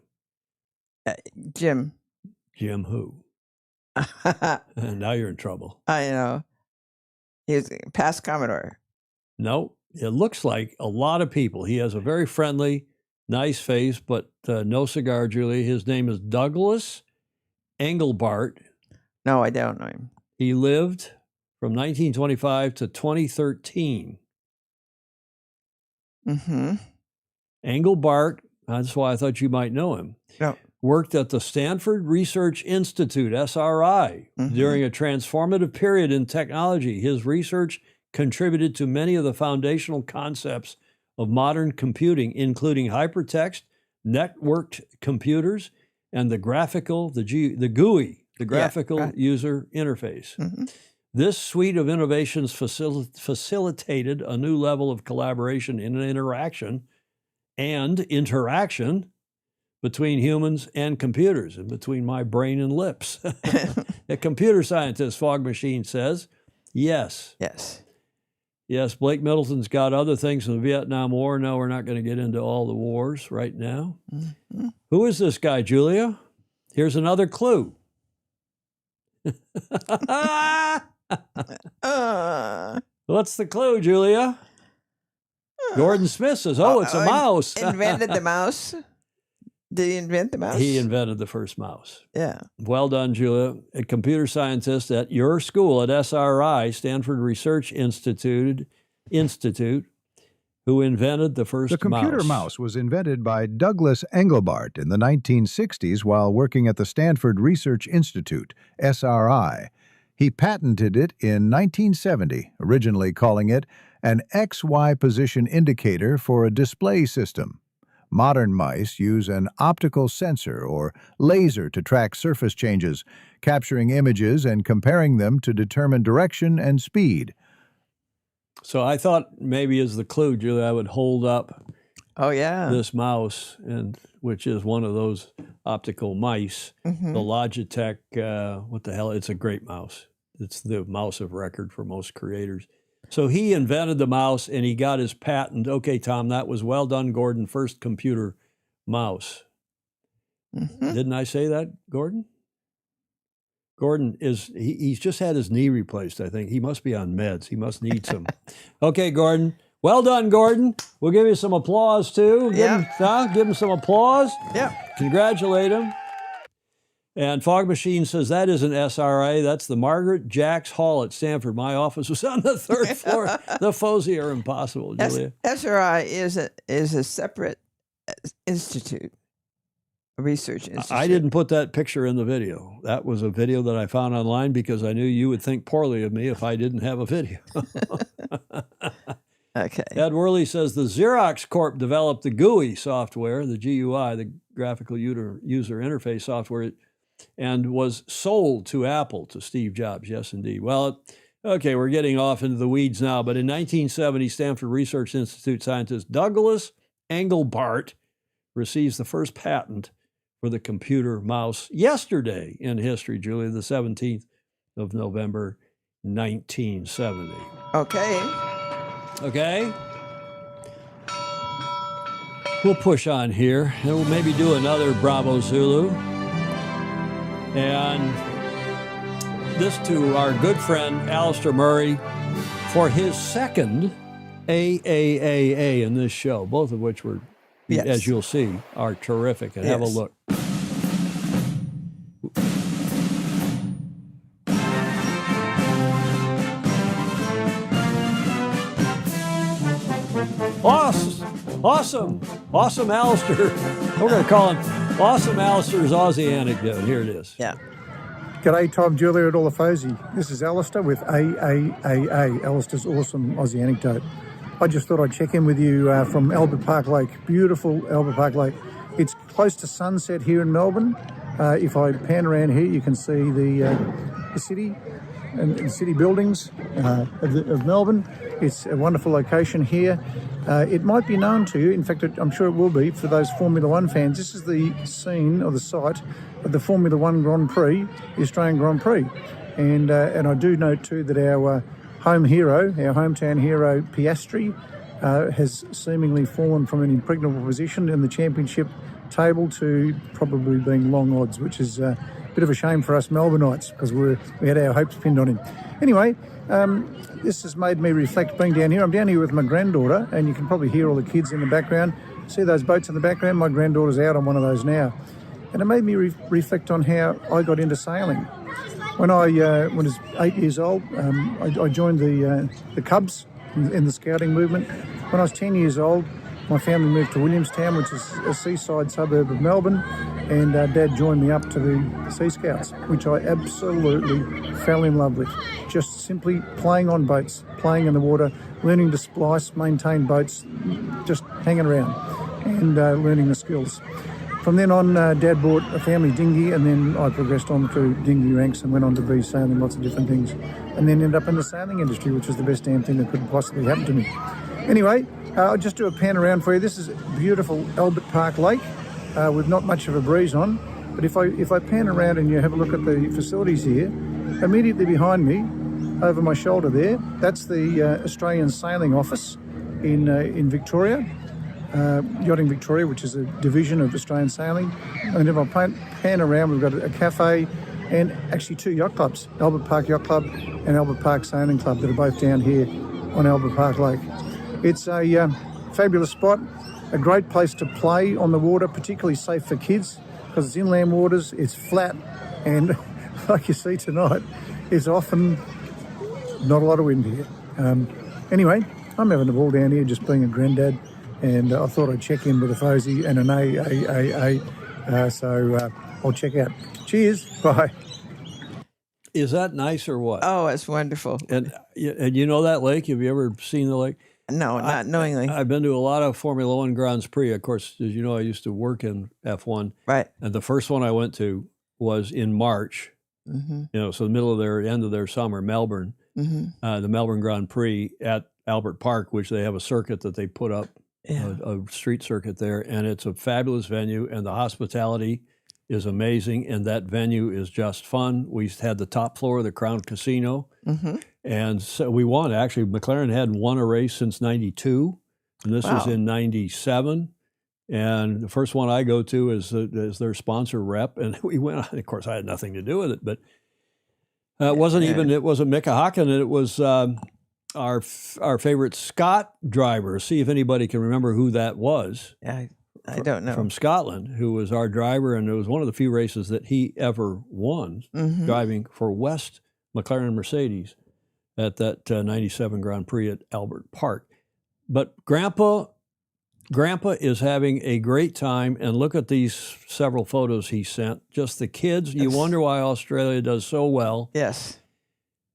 Jim. Jim who? And now you're in trouble. I know. He's past Commodore. No, it looks like a lot of people. He has a very friendly, nice face, but no cigar, Julia. His name is Douglas Engelbart. No, I don't know him. He lived from 1925 to 2013. Mm-hmm. Engelbart, that's why I thought you might know him, No. worked at the Stanford Research Institute, SRI, during a transformative period in technology. His research contributed to many of the foundational concepts of modern computing, including hypertext, networked computers, and the GUI, the graphical user interface. This suite of innovations facilitated a new level of collaboration and interaction between humans and computers, and between my brain and lips. A computer scientist, Fog Machine says, yes. Yes, Blake Middleton's got other things in the Vietnam War. No, we're not going to get into all the wars right now. Who is this guy, Julia? Here's another clue. What's the clue, Julia? Gordon Smith says, it's a mouse. Invented the mouse? Did he invent the mouse? He invented the first mouse. Yeah. Well done, Julia. A computer scientist at your school at SRI, Stanford Research Institute, who invented the first mouse. The computer mouse was invented by Douglas Engelbart in the 1960s while working at the Stanford Research Institute, SRI. He patented it in 1970, originally calling it an XY position indicator for a display system. Modern mice use an optical sensor or laser to track surface changes, capturing images and comparing them to determine direction and speed. So I thought maybe as the clue, Julia, I would hold up this mouse, which is one of those optical mice, the Logitech, what the hell, it's a great mouse. It's the mouse of record for most creators. So he invented the mouse and he got his patent. Okay, Tom, that was well done, Gordon. First computer mouse. Didn't I say that, Gordon? Gordon he's just had his knee replaced, I think. He must be on meds. He must need some. Okay, Gordon. Well done, Gordon. We'll give you some applause, too. Give him some applause. Yeah. Congratulate him. And Fog Machine says, that isn't SRA. That's the Margaret Jacks Hall at Stanford. My office was on the third floor. The Fosi are impossible, Julia. SRI is a separate institute, a research institute. I didn't put that picture in the video. That was a video that I found online because I knew you would think poorly of me if I didn't have a video. Okay. Ed Worley says the Xerox Corp developed the GUI software, the GUI, the graphical user interface software, and was sold to Apple, to Steve Jobs. Yes, indeed. Well, okay, we're getting off into the weeds now, but in 1970, Stanford Research Institute scientist Douglas Engelbart receives the first patent for the computer mouse yesterday in history, Julia, the 17th of November, 1970. Okay? We'll push on here, and we'll maybe do another Bravo Zulu. And this to our good friend, Alistair Murray, for his second AAAA in this show, both of which were, as you'll see, are terrific. And have a look. Awesome, Alistair. We're going to call him Awesome Alistair's Aussie Anecdote. Here it is. Yeah. G'day, Tom, Julia, and all the Fosi. This is Alistair with AAAA, Alistair's Awesome Aussie Anecdote. I just thought I'd check in with you from Albert Park Lake. Beautiful Albert Park Lake. It's close to sunset here in Melbourne. If I pan around here, you can see the city and city buildings of Melbourne. It's a wonderful location here. It might be known to you, in fact, I'm sure it will be for those Formula One fans. This is the scene or the site of the Formula One Grand Prix, the Australian Grand Prix. And I do note too that our home hero, our hometown hero, Piastri, has seemingly fallen from an impregnable position in the championship table to probably being long odds, which is a bit of a shame for us Melbourneites because we had our hopes pinned on him. Anyway, this has made me reflect being down here. I'm down here with my granddaughter, and you can probably hear all the kids in the background. See those boats in the background? My granddaughter's out on one of those now. And it made me reflect on how I got into sailing. When I was 8 years old, I joined the Cubs in the scouting movement. When I was 10 years old, my family moved to Williamstown, which is a seaside suburb of Melbourne, and Dad joined me up to the Sea Scouts, which I absolutely fell in love with. Just simply playing on boats, playing in the water, learning to splice, maintain boats, just hanging around and learning the skills. From then on, Dad bought a family dinghy, and then I progressed on through dinghy ranks and went on to be sailing lots of different things, and then ended up in the sailing industry, which was the best damn thing that could possibly happen to me. Anyway, I'll just do a pan around for you. This is beautiful Albert Park Lake with not much of a breeze on, but if I pan around and you have a look at the facilities here, immediately behind me, over my shoulder there, that's the Australian Sailing Office in Victoria. Yachting Victoria, which is a division of Australian Sailing. And if I pan around, we've got a cafe and actually 2 yacht clubs, Albert Park Yacht Club and Albert Park Sailing Club, that are both down here on Albert Park Lake. It's a fabulous spot, a great place to play on the water, particularly safe for kids because it's inland waters, it's flat, and like you see tonight, it's often not a lot of wind here. Anyway, I'm having a ball down here just being a granddad, and I thought I'd check in with a Fosey and an AAAA, so I'll check out. Cheers, bye. Is that nice or what? Oh, it's wonderful. And you know that lake? Have you ever seen the lake? No, not knowingly. I've been to a lot of Formula One Grands Prix. Of course, as you know, I used to work in F1. Right. And the first one I went to was in March. Mm-hmm. You know, so the end of their summer, Melbourne, Mm-hmm. the Melbourne Grand Prix at Albert Park, which they have a circuit that they put up, Yeah. a street circuit there, and it's a fabulous venue, and the hospitality is amazing, and that venue is just fun. We had the top floor of the Crown Casino, Mm-hmm. and so we won. Actually, McLaren hadn't won a race since '92, and this was Wow. in '97. And the first one I go to is their sponsor rep, and we went on. Of course, I had nothing to do with it, but it wasn't Mika Hakkinen. It was our favorite Scott driver. See if anybody can remember who that was. Yeah, I don't know. From Scotland, who was our driver, and it was one of the few races that he ever won, Mhm. driving for West McLaren Mercedes at that '97 Grand Prix at Albert Park. But Grandpa is having a great time, and look at these several photos he sent. Just the kids. You Yes. wonder why Australia does so well. Yes.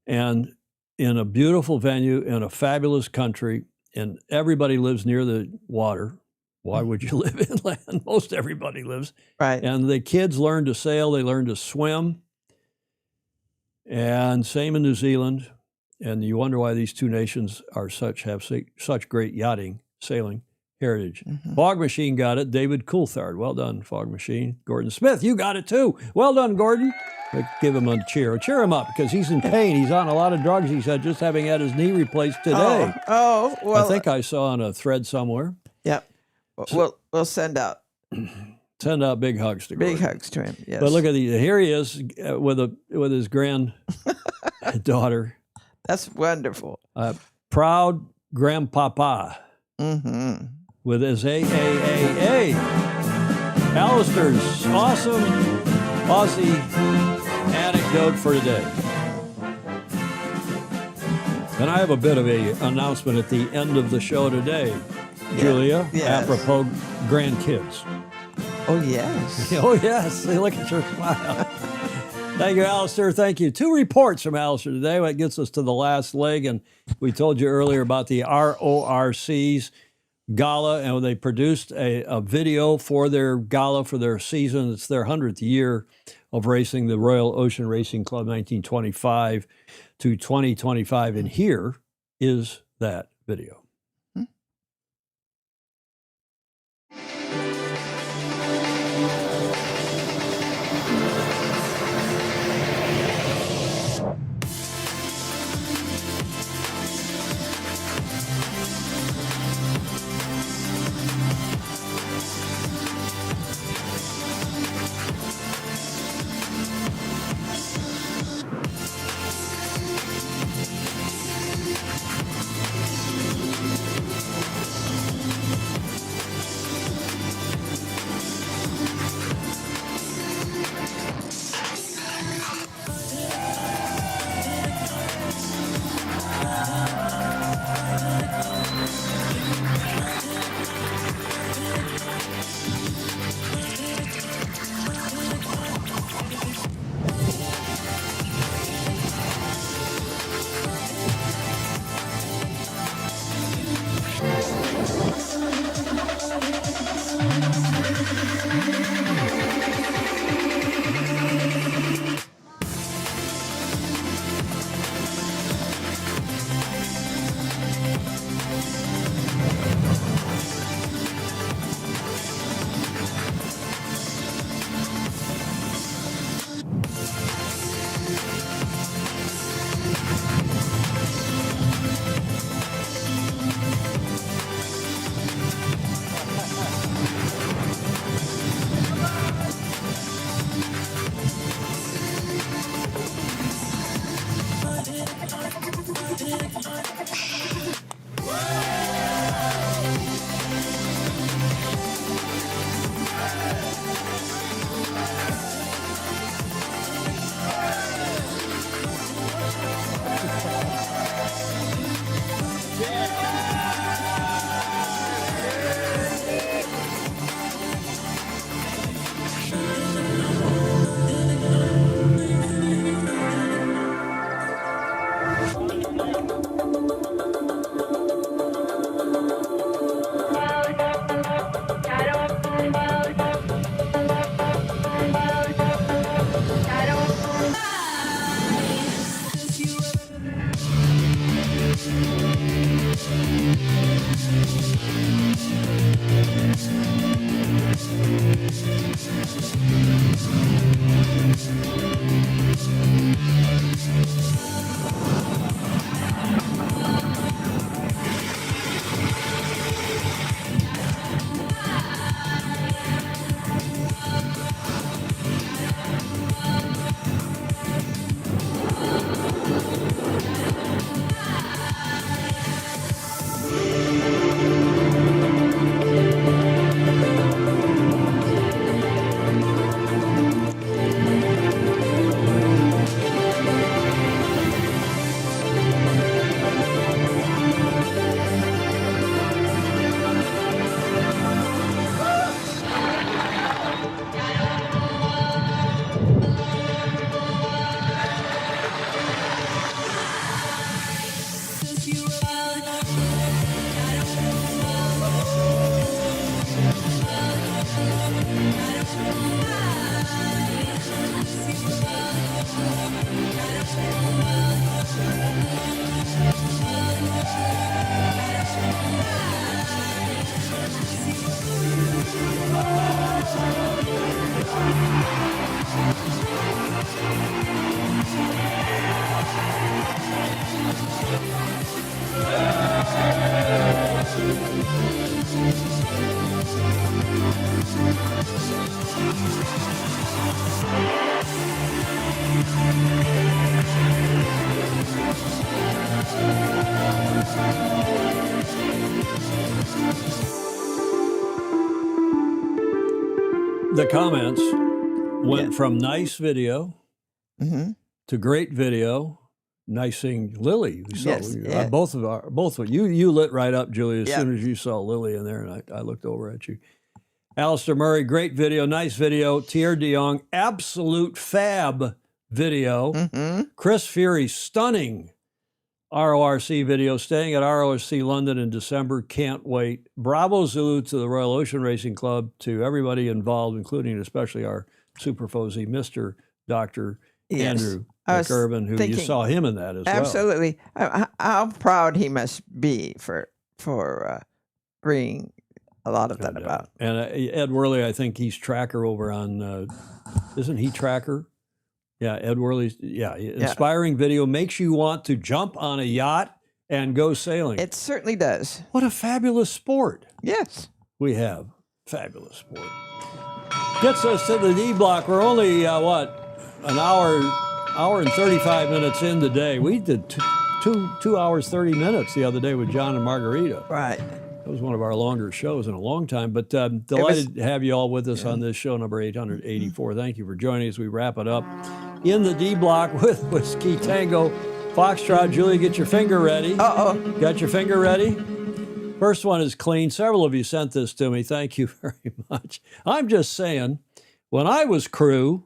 And in a beautiful venue, in a fabulous country, and everybody lives near the water. Why would you live inland? Most everybody lives. Right. And the kids learn to sail, they learn to swim. And same in New Zealand. And you wonder why these two nations have such great yachting, sailing heritage. Mhm. Fog Machine got it. David Coulthard. Well done, Fog Machine. Gordon Smith, you got it too. Well done, Gordon. Give him a cheer. Cheer him up because he's in pain. He's on a lot of drugs. He said just having had his knee replaced today. Oh, well. I think I saw on a thread somewhere. Yeah. We'll send out Send out big hugs to Gordon. big hugs to him. Yes. But look at here he is with his granddaughter, That's wonderful. proud grandpapa Mm-hmm. with his AAAA. Alistair's awesome Aussie anecdote for today. And I have a bit of an announcement at the end of the show today, Julia, Yes. apropos grandkids. Oh, yes. Oh, yes. Look at your smile. Thank you, Alistair. Thank you. 2 reports from Alistair today. That gets us to the last leg. And we told you earlier about the RORC's gala, and they produced a video for their gala for their season. It's their 100th year of racing, the Royal Ocean Racing Club, 1925 to 2025. And here is that video. The comments went Yeah. from nice video Hmm. to great video. Nice seeing Lily. We saw Yes, yeah. both of you lit right up, Julie, as Yeah. soon as you saw Lily in there, and I looked over at you. Alistair Murray, great video, nice video. Thierry de Jong, absolute fab video. Hmm. Chris Fury, stunning RORC video, staying at RORC London in December. Can't wait. Bravo Zulu to the Royal Ocean Racing Club, to everybody involved, including especially our super Fozy, Mr. Dr. Yes. Andrew I was McIrvin, who you thinking- saw him in that as well. Absolutely. How proud he must be for bringing a lot of that And, about. And Ed Worley, I think he's tracker over on, isn't he tracker? Yeah, Ed Worley's, inspiring video, makes you want to jump on a yacht and go sailing. It certainly does. What a fabulous sport Yes. we have. Fabulous sport. Gets us to the D block. We're only, an hour and 35 minutes in today. We did two hours, 30 minutes the other day with John and Margarita. Right. That was one of our longer shows in a long time, but delighted to have you all with us on this show number 884. Thank you for joining us. We wrap it up in the D block with Whiskey Tango Foxtrot. Julie, get your finger ready. Uh-oh. Got your finger ready? First one is clean. Several of you sent this to me. Thank you very much. I'm just saying, when I was crew,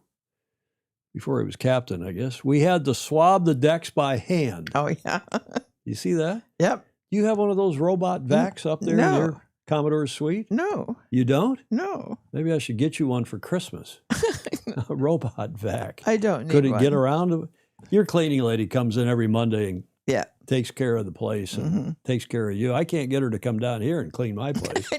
before he was captain, I guess, we had to swab the decks by hand. Oh, yeah. You see that? Yep. Do you have one of those robot vacs up there in No. your Commodore suite? No. You don't? No. Maybe I should get you one for Christmas. A robot vac. I don't need Could it one. get around to Your cleaning lady comes in every Monday and Yeah. takes care of the place and takes care of you. I can't get her to come down here and clean my place.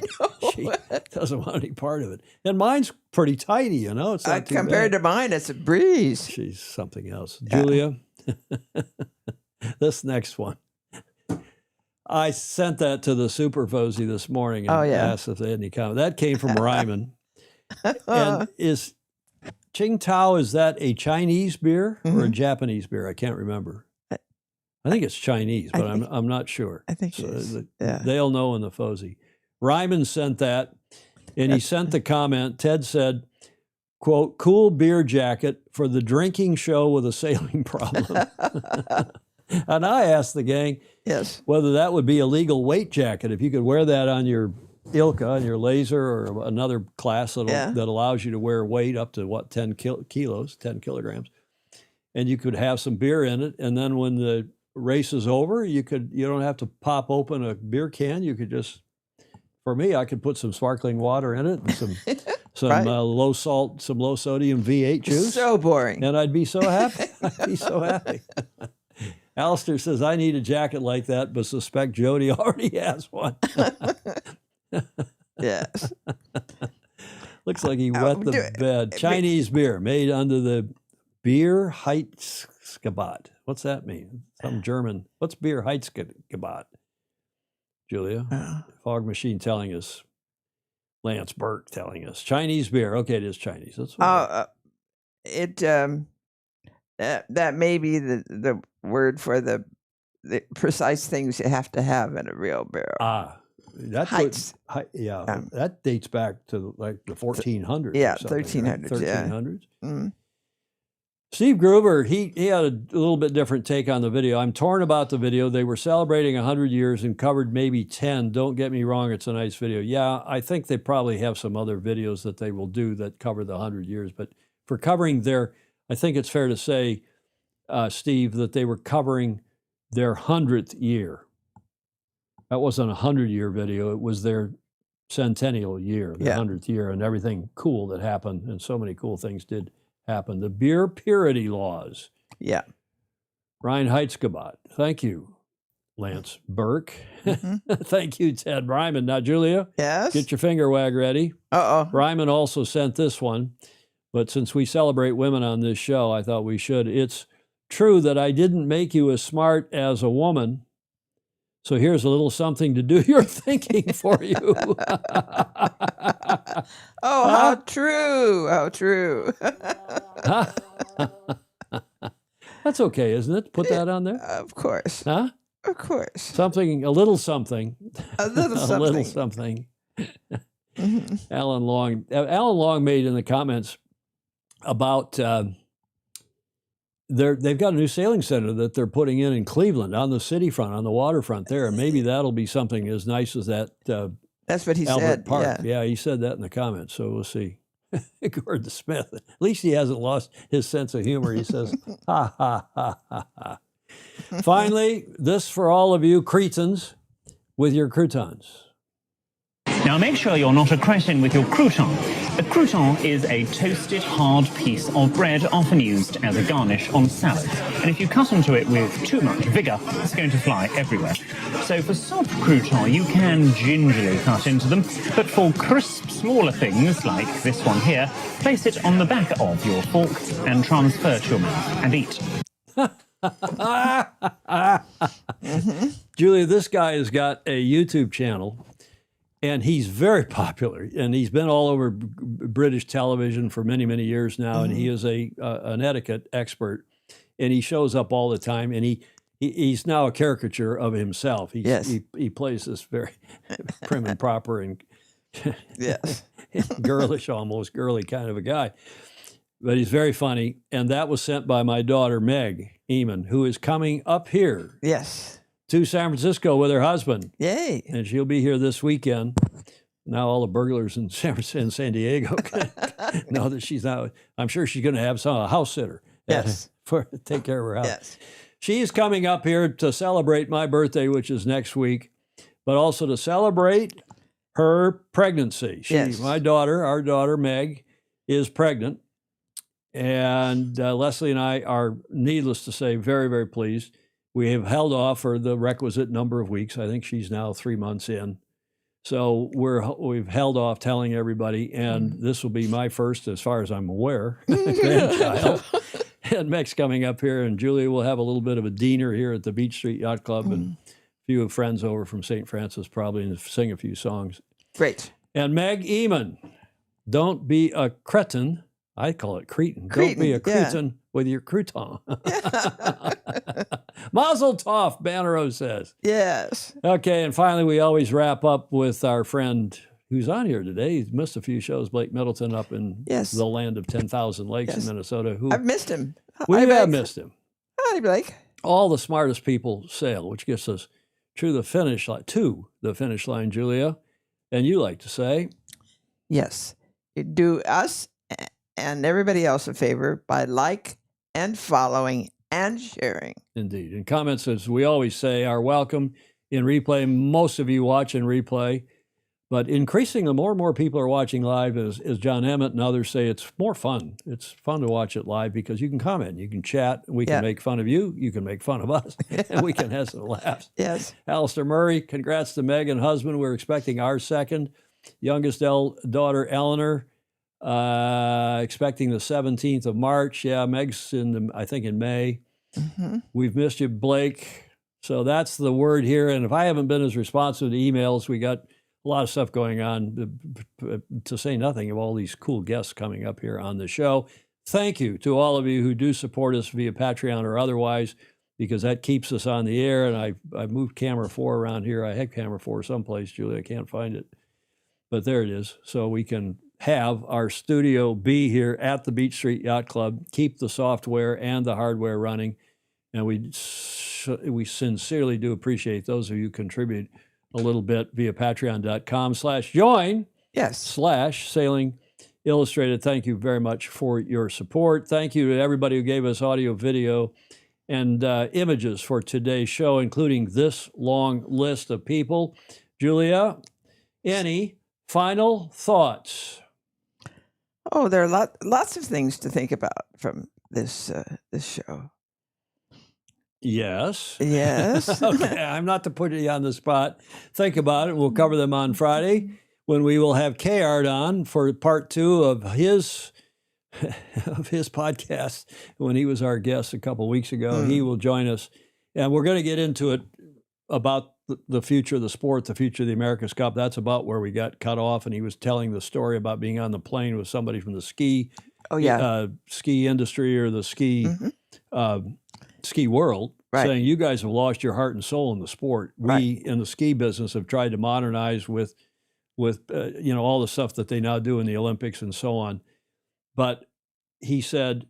She doesn't want any part of it. And mine's pretty tidy, you know. It's not too Compared bad. to mine, it's a breeze. She's something else. Yeah. Julia, this next one. I sent that to the Super Fozy this morning and Oh, yeah. asked if they had any comment. That came from Ryman. And is Qingtao, is that a Chinese beer or a Japanese beer? I can't remember. I think it's Chinese, I but think- I'm not sure. I think it is. Yeah. They'll know in the Fozy. Ryman sent that, and he sent the comment. Ted said, quote, cool beer jacket for the drinking show with a sailing problem. And I asked the gang Yes. whether that would be a legal weight jacket, if you could wear that on your Ilka, on your Laser, or another class that allows you to wear weight up to, what, 10 kilos, 10 kilograms. And you could have some beer in it, and then when the race is over, you don't have to pop open a beer can. You could just, for me, I could put some sparkling water in it and some Right. low salt, some low sodium V8 juice, So boring. and I'd be so happy. I'd be so happy. Alistair says, I need a jacket like that, but suspect Jody already has one. Yes. Looks like he Oh, wet do the it. bed. Chinese beer made under the Beer Heizgebot. What's that mean? Some German. What's Beer Heizgebot? Julia? Fog machine telling us. Lance Burke telling us. Chinese beer. Okay, it is Chinese. That's what That may be the word for the precise things you have to have in a real beer. That's Heights. that dates back to like the 1400s. Yeah, or something, 1300s, Right? yeah. 1300s. Mm. Steve Gruber, he had a little bit different take on the video. I'm torn about the video. They were celebrating 100 years and covered maybe 10. Don't get me wrong, it's a nice video. Yeah, I think they probably have some other videos that they will do that cover the 100 years. But for covering I think it's fair to say, Steve, that they were covering their 100th year. That wasn't a 100-year video. It was their centennial year, the 100th year, and everything cool that happened. And so many cool things did happen. The beer purity laws. Yeah. Ryan Heizgebot. Thank you, Lance Burke. Thank you, Ted Ryman. Now, Julia, Yes. get your finger wag ready. Uh-oh. Ryman also sent this one, but since we celebrate women on this show, I thought we should. It's true that I didn't make you as smart as a woman, so here's a little something to do your thinking for you. Oh, how true. How true. That's okay, isn't it? Put that on there. Of course. Huh? Of course. Something, a little something. A little A something. little something. Alan Long made in the comments about they've got a new sailing center that they're putting in Cleveland on the city front, on the waterfront there, and maybe that'll be something as nice as that That's what he Albert said. Park. Yeah. Yeah, he said that in the comments, so we'll see. Gordon Smith, at least he hasn't lost his sense of humor. He says, ha, ha, ha, ha, ha. Finally, this for all of you cretins with your croutons. Now make sure you're not a cretin with your crouton. A crouton is a toasted, hard piece of bread often used as a garnish on salads. And if you cut into it with too much vigour, it's going to fly everywhere. So for soft croutons, you can gingerly cut into them. But for crisp, smaller things, like this one here, place it on the back of your fork and transfer to your mouth and eat. Julia, this guy has got a YouTube channel, and he's very popular, and he's been all over British television for many, many years now, and he is an etiquette expert, and he shows up all the time, and he's now a caricature of himself. He plays this very prim and proper and Yes. girlish, almost girly kind of a guy. But he's very funny, and that was sent by my daughter, Meg Eamon, who is coming up here Yes. to San Francisco with her husband. Yay. And she'll be here this weekend. Now all the burglars in San Diego know that she's now, I'm sure she's going to have a house sitter. Yes. For take care of her house. Yes. She's coming up here to celebrate my birthday, which is next week, but also to celebrate her pregnancy. Yes. Our daughter, Meg, is pregnant. And Leslie and I are, needless to say, very, very pleased. We have held off for the requisite number of weeks. I think she's now 3 months in. So we've held off telling everybody, and this will be my first, as far as I'm aware, grandchild. And Meg's coming up here, and Julia will have a little bit of a dinner here at the Beach Street Yacht Club, and a few friends over from St. Francis probably, and sing a few songs. Great. And Meg Eamon, don't be a cretin. I call it cretin. Don't be a cretin with your crouton. Mazel tov, Bannerow says. Yes. Okay, and finally, we always wrap up with our friend who's on here today. He's missed a few shows, Blake Middleton, up in the land of 10,000 lakes in Minnesota. Who I've missed him. We have missed him. Hi, Blake. All the smartest people sail, which gets us to the finish line, Julia. And you like to say? Yes. You do us and everybody else a favor by and following and sharing. Indeed. And comments, as we always say, are welcome in replay. Most of you watch in replay, but increasingly more and more people are watching live, as John Emmett and others say. It's more fun. It's fun to watch it live because you can comment, you can chat, we can make fun of you, you can make fun of us, and we can have some laughs. Yes. Alistair Murray, congrats to Meg and husband. We're expecting our second. Youngest daughter, Eleanor, Expecting the 17th of March. Yeah, Meg's I think in May. Mhm. We've missed you, Blake. So that's the word here. And if I haven't been as responsive to emails, we got a lot of stuff going on, to say nothing of all these cool guests coming up here on the show. Thank you to all of you who do support us via Patreon or otherwise, because that keeps us on the air. And I moved camera 4 around here. I had camera 4 someplace, Julie. I can't find it. But there it is. So we can have our studio be here at the Beach Street Yacht Club, keep the software and the hardware running. And we sincerely do appreciate those of you who contribute a little bit via patreon.com/join Yes. /Sailing Illustrated. Thank you very much for your support. Thank you to everybody who gave us audio, video, and images for today's show, including this long list of people. Julia, any final thoughts? Oh, there are lots of things to think about from this show. Yes. Yes. Okay, I'm not to put you on the spot. Think about it. We'll cover them on Friday when we will have K-Art on for part 2 of his podcast when he was our guest a couple weeks ago. He will join us, and we're going to get into it about the future of the sport, the future of the America's Cup. That's about where we got cut off, and he was telling the story about being on the plane with somebody from the ski industry or the ski ski world, Right. saying you guys have lost your heart and soul in the sport. We in the ski business have tried to modernize with all the stuff that they now do in the Olympics and so on. But he said,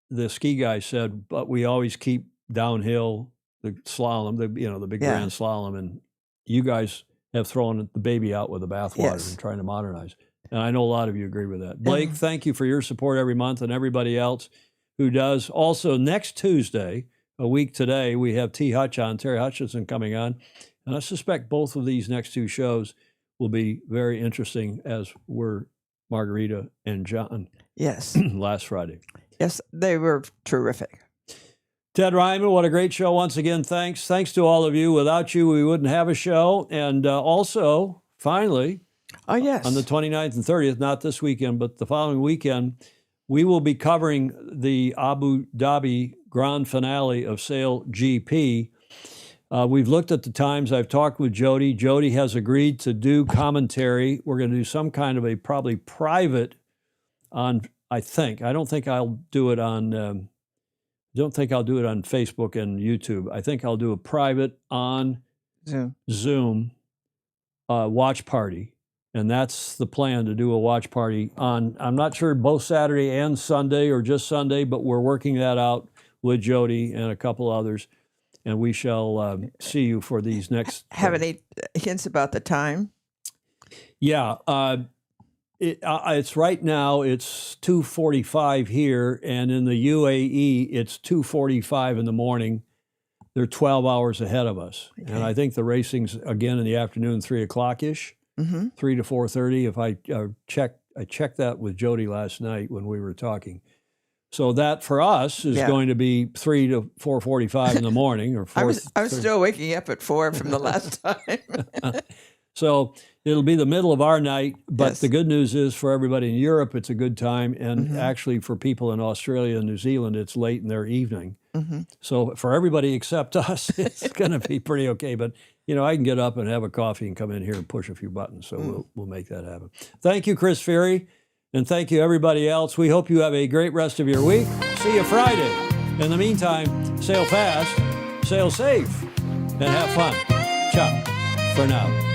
the ski guy said, but we always keep downhill, the slalom, the big grand slalom, and you guys have thrown the baby out with the bathwater Yes. and trying to modernize. And I know a lot of you agree with that. Blake, thank you for your support every month, and everybody else who does. Also, next Tuesday, a week today, we have Terry Hutchinson coming on. And I suspect both of these next 2 shows will be very interesting, as were Margarita and John Yes. last Friday. Yes, they were terrific. Ted Ryman, what a great show once again. Thanks. Thanks to all of you. Without you, we wouldn't have a show. And also, finally, Oh, yes. on the 29th and 30th, not this weekend, but the following weekend, we will be covering the Abu Dhabi Grand Finale of Sail GP. We've looked at the times. I've talked with Jody. Jody has agreed to do commentary. We're going to do some kind of a probably private on, I don't think I'll do it on, Facebook and YouTube. I think I'll do a private on Zoom watch party. And that's the plan, to do a watch party on, I'm not sure both Saturday and Sunday or just Sunday, but we're working that out with Jody and a couple others. And we shall see you for these next. Have any hints about the time? Yeah. It's right now, it's 2:45 here. And in the UAE, it's 2:45 in the morning. They're 12 hours ahead of us. Okay. And I think the racing's again in the afternoon, 3 o'clock-ish. 3 to 4:30. If I checked that with Jody last night when we were talking. So that for us is going to be 3 to 4:45 in the morning, or 4. I was still waking up at 4 from the last time. So it'll be the middle of our night. But Yes. the good news is, for everybody in Europe, it's a good time, and actually for people in Australia and New Zealand, it's late in their evening. So for everybody except us, it's going to be pretty okay. But I can get up and have a coffee and come in here and push a few buttons. So we'll make that happen. Thank you, Chris Ferry. And thank you, everybody else. We hope you have a great rest of your week. See you Friday. In the meantime, sail fast, sail safe, and have fun. Ciao for now.